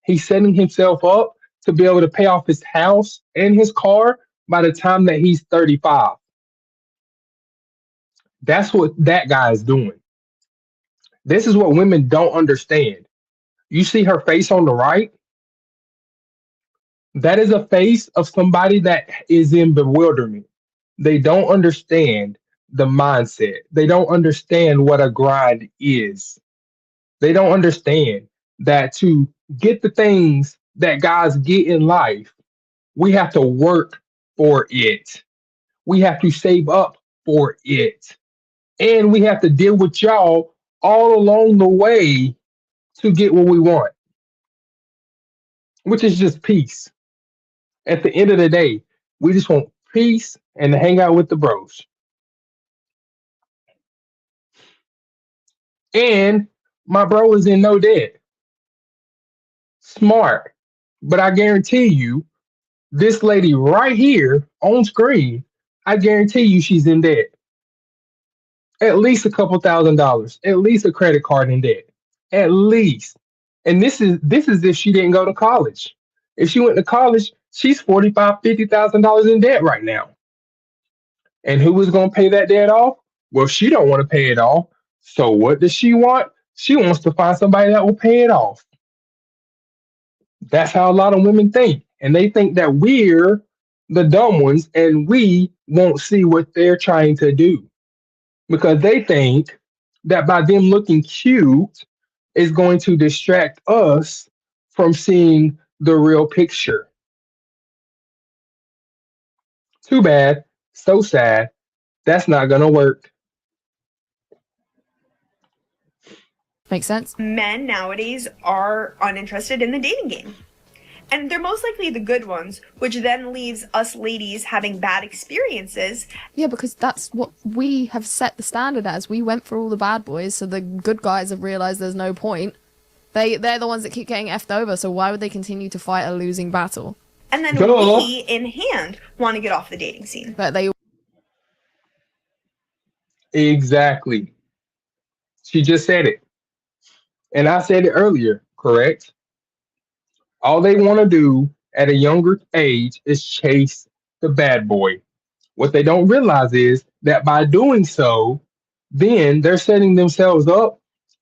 He's setting himself up to be able to pay off his house and his car by the time that he's 35. That's what that guy is doing. This is what women don't understand. You see her face on the right? That is a face of somebody that is in bewilderment. They don't understand the mindset. They don't understand what a grind is. They don't understand that to get the things that guys get in life, we have to work for it. We have to save up for it. And we have to deal with y'all all along the way to get what we want, which is just peace. At the end of the day, we just want peace and to hang out with the bros. And my bro is in no debt. Smart. But I guarantee you, this lady right here on screen, I guarantee you she's in debt. At least a couple $1,000s. At least a credit card in debt. At least. And this is if she didn't go to college. If she went to college, she's $50,000 in debt right now. And who is going to pay that debt off? Well, she don't want to pay it off. So what does she want? She wants to find somebody that will pay it off. That's how a lot of women think. And they think that we're the dumb ones and we won't see what they're trying to do. Because they think that by them looking cute is going to distract us from seeing the real picture. Too bad. So sad. That's not going to work. Makes sense. men nowadays are uninterested in the dating game. And they're most likely the good ones, which then leaves us ladies having bad experiences. Yeah, because that's what we have set the standard as. We went for all the bad boys, so the good guys have realized there's no point. They're the ones that keep getting effed over, so why would they continue to fight a losing battle? And then we, in hand, want to get off the dating scene. But they... Exactly. She just said it. And I said it earlier, correct? All they want to do at a younger age is chase the bad boy. What they don't realize is that by doing so, then they're setting themselves up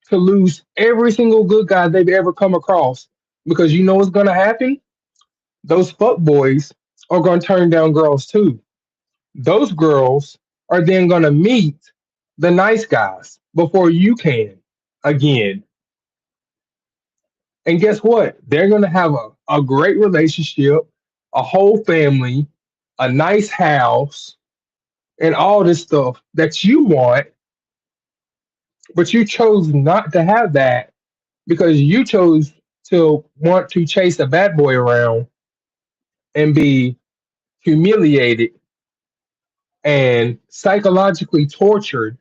to lose every single good guy they've ever come across. Because you know what's going to happen? Those fuck boys are going to turn down girls too. Those girls are then going to meet the nice guys before you can again. And guess what? They're going to have a great relationship. a whole family, a nice house, and all this stuff that you want, but you chose not to have that because you chose to want to chase a bad boy around and be humiliated and psychologically tortured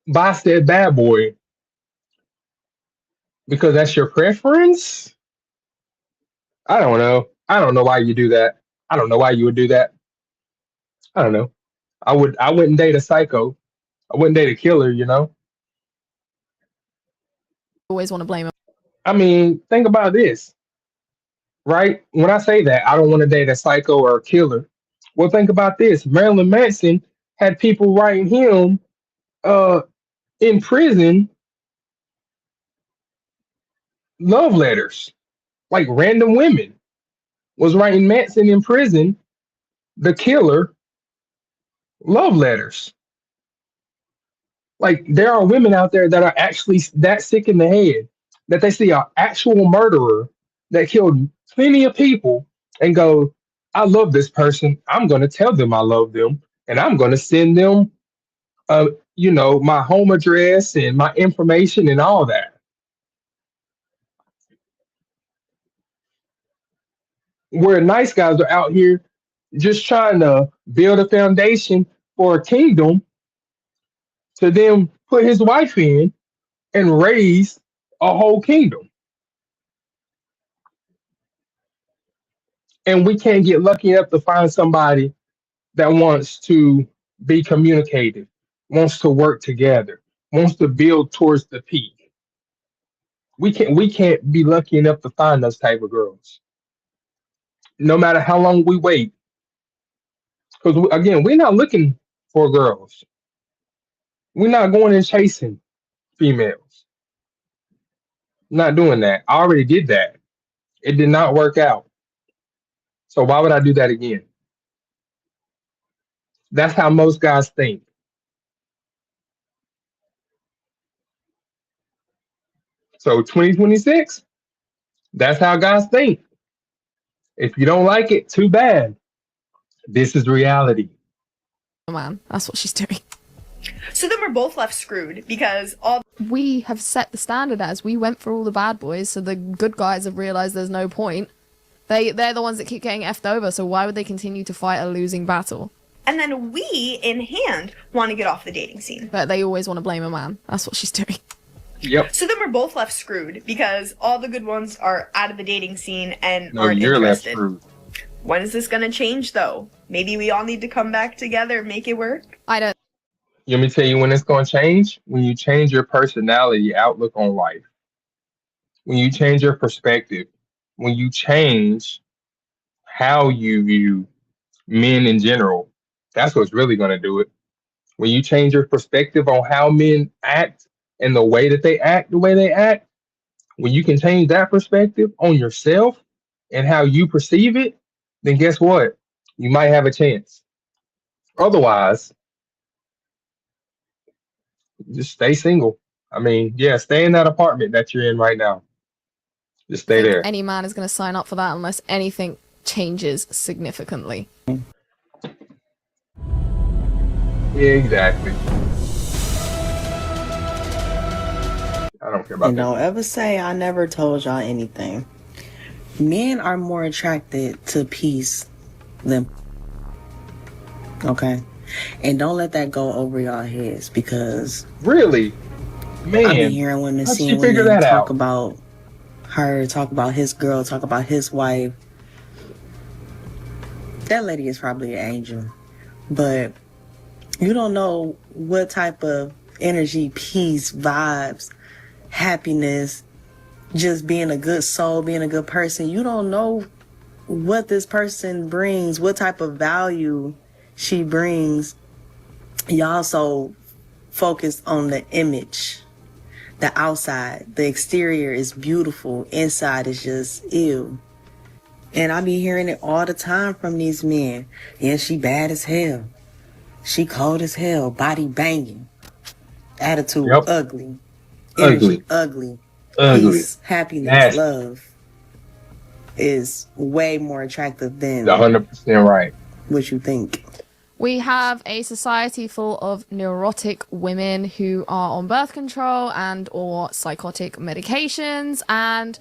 by said bad boy because that's your preference. I don't know. I don't know why you do that. I don't know why you would do that. I don't know. I wouldn't date a psycho. I wouldn't date a killer, you know? Always want to blame him. I mean, think about this, right? When I say that, I don't want to date a psycho or a killer. Well, think about this. Marilyn Manson had people writing him uh in prison love letters. Like random women was writing Manson in prison, the killer, love letters. Like there are women out there that are actually that sick in the head that they see an actual murderer that killed plenty of people and go, I love this person. I'm going to tell them I love them and I'm going to send them, my home address and my information and all that. Where nice guys are out here just trying to build a foundation for a kingdom to then put his wife in and raise a whole kingdom. And we can't get lucky enough to find somebody that wants to be communicative, wants to work together, wants to build towards the peak. We can't be lucky enough to find those type of girls. No matter how long we wait. Because again, we're not looking for girls. We're not going and chasing females. Not doing that. I already did that. It did not work out. So why would I do that again? That's how most guys think. So 2026, that's how guys think. If you don't like it, too bad. This is reality. Oh man, that's what she's doing. So then we're both left screwed because we have set the standard as we went for all the bad boys, so the good guys have realized there's no point. They're the ones that keep getting effed over, so why would they continue to fight a losing battle? And then we, in hand, want to get off the dating scene. But they always want to blame a man. That's what she's doing. Yep. So then we're both left screwed because all the good ones are out of the dating scene and No, aren't you're left interested. screwed. When is this going to change, though? Maybe we all need to come back together and make it work? I don't. Let me tell you when it's going to change. When you change your personality outlook on life. When you change your perspective. When you change how you view men in general. That's what's really going to do it. When you change your perspective on how men act and the way that they act, when you can change that perspective on yourself and how you perceive it, then guess what? You might have a chance. Otherwise, just stay single. I mean, yeah, stay in that apartment that you're in right now. Just stay there. Any man is going to sign up for that unless anything changes significantly. Yeah, exactly. I don't care about And that. don't ever say I never told y'all anything. Men are more attracted to peace than... Okay? And don't let that go over y'all heads because... Really? Man, I've been hearing women, how'd seeing you figure women that talk out? about her, talk about his girl, talk about his wife. That lady is probably an angel. But you don't know what type of energy, peace, vibes, happiness, just being a good soul, being a good person. You don't know what this person brings, what type of value she brings. Y'all so focused on the image, the outside. The exterior is beautiful. Inside is just ew. And I be hearing it all the time from these men. Yeah, she bad as hell. She cold as hell. Body banging. Attitude ugly. Energy ugly. Ugly. Peace, happiness, Nasty. love. is way more attractive than 100% right. what you think. We have a society full of neurotic women who are on birth control and or psychotic medications, and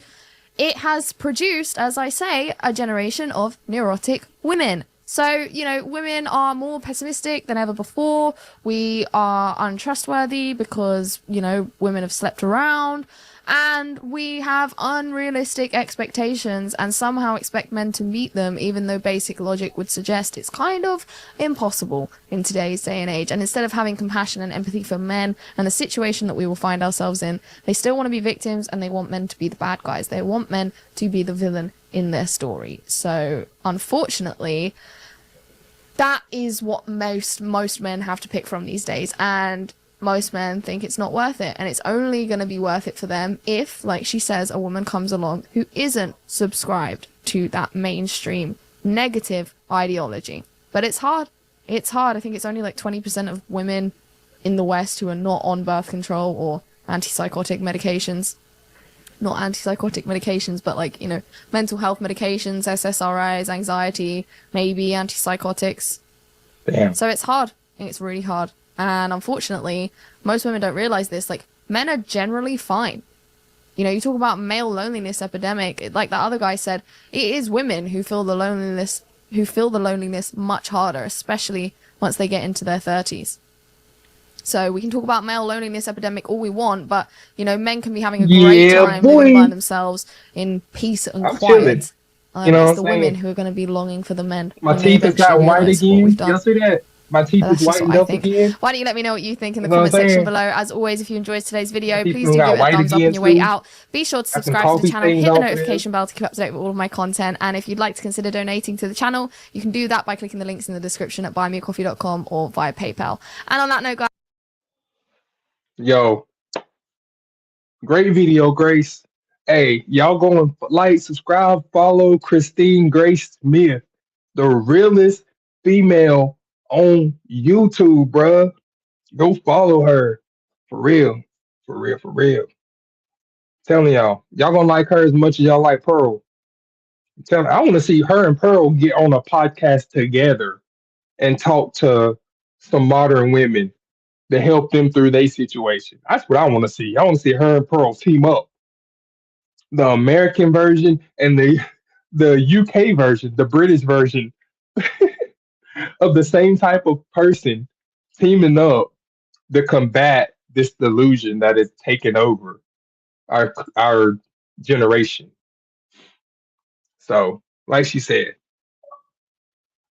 it has produced, as I say, a generation of neurotic women. So, you know, women are more pessimistic than ever before. We are untrustworthy because, you know, women have slept around. And we have unrealistic expectations and somehow expect men to meet them, even though basic logic would suggest it's kind of impossible in today's day and age. And instead of having compassion and empathy for men and the situation that we will find ourselves in, they still want to be victims and they want men to be the bad guys. They want men to be the villain in their story. So, unfortunately, that is what most men have to pick from these days. And most men think it's not worth it, and it's only going to be worth it for them if, like she says, a woman comes along who isn't subscribed to that mainstream negative ideology. But it's hard. It's hard. I think it's only like 20% of women in the West who are not on birth control or antipsychotic medications. Not antipsychotic medications, but like, you know, mental health medications, SSRIs, anxiety, maybe antipsychotics. Damn. So it's hard. It's really hard. And unfortunately, most women don't realize this. Like, men are generally fine. You know, you talk about male loneliness epidemic. Like the other guy said, it is women who feel the loneliness much harder, especially once they get into their 30s. So we can talk about male loneliness epidemic all we want, but, you know, men can be having a great time living by themselves in peace and quiet. You know it's what the I'm women saying? who are going to be longing for the men. My when they teeth has eventually got white realise what again. we've done. Y'all see that? My teeth But is that's just what whitened I up think. again. Why don't you let me know what you think in the You know what comment I'm section saying? below? As always, if you enjoyed today's video, teeth please done do got give it a white thumbs up again, on your way too. out. Be sure to Got some subscribe to the coffee channel, stains hit the off there. notification bell to keep up to date with all of my content. And if you'd like to consider donating to the channel, you can do that by clicking the links in the description at buymeacoffee.com or via PayPal. And on that note, guys, Yo, great video, Grace. Hey, y'all go and like, subscribe, follow Christine Grace Smith, the realest female on YouTube, bruh. Go follow her. For real. For real, for real. Telling y'all gonna like her as much as y'all like Pearl. I want to see her and Pearl get on a podcast together and talk to some modern women to help them through their situation. That's what I want to see. I want to see her and Pearl team up. The American version and the UK version, the British version of the same type of person teaming up to combat this delusion that is taking over our generation. So, like she said,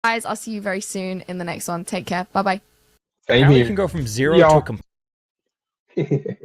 I'll see you very soon in the next one. Take care. Bye-bye. same Apparently, here. you can go from See 0 to a y'all.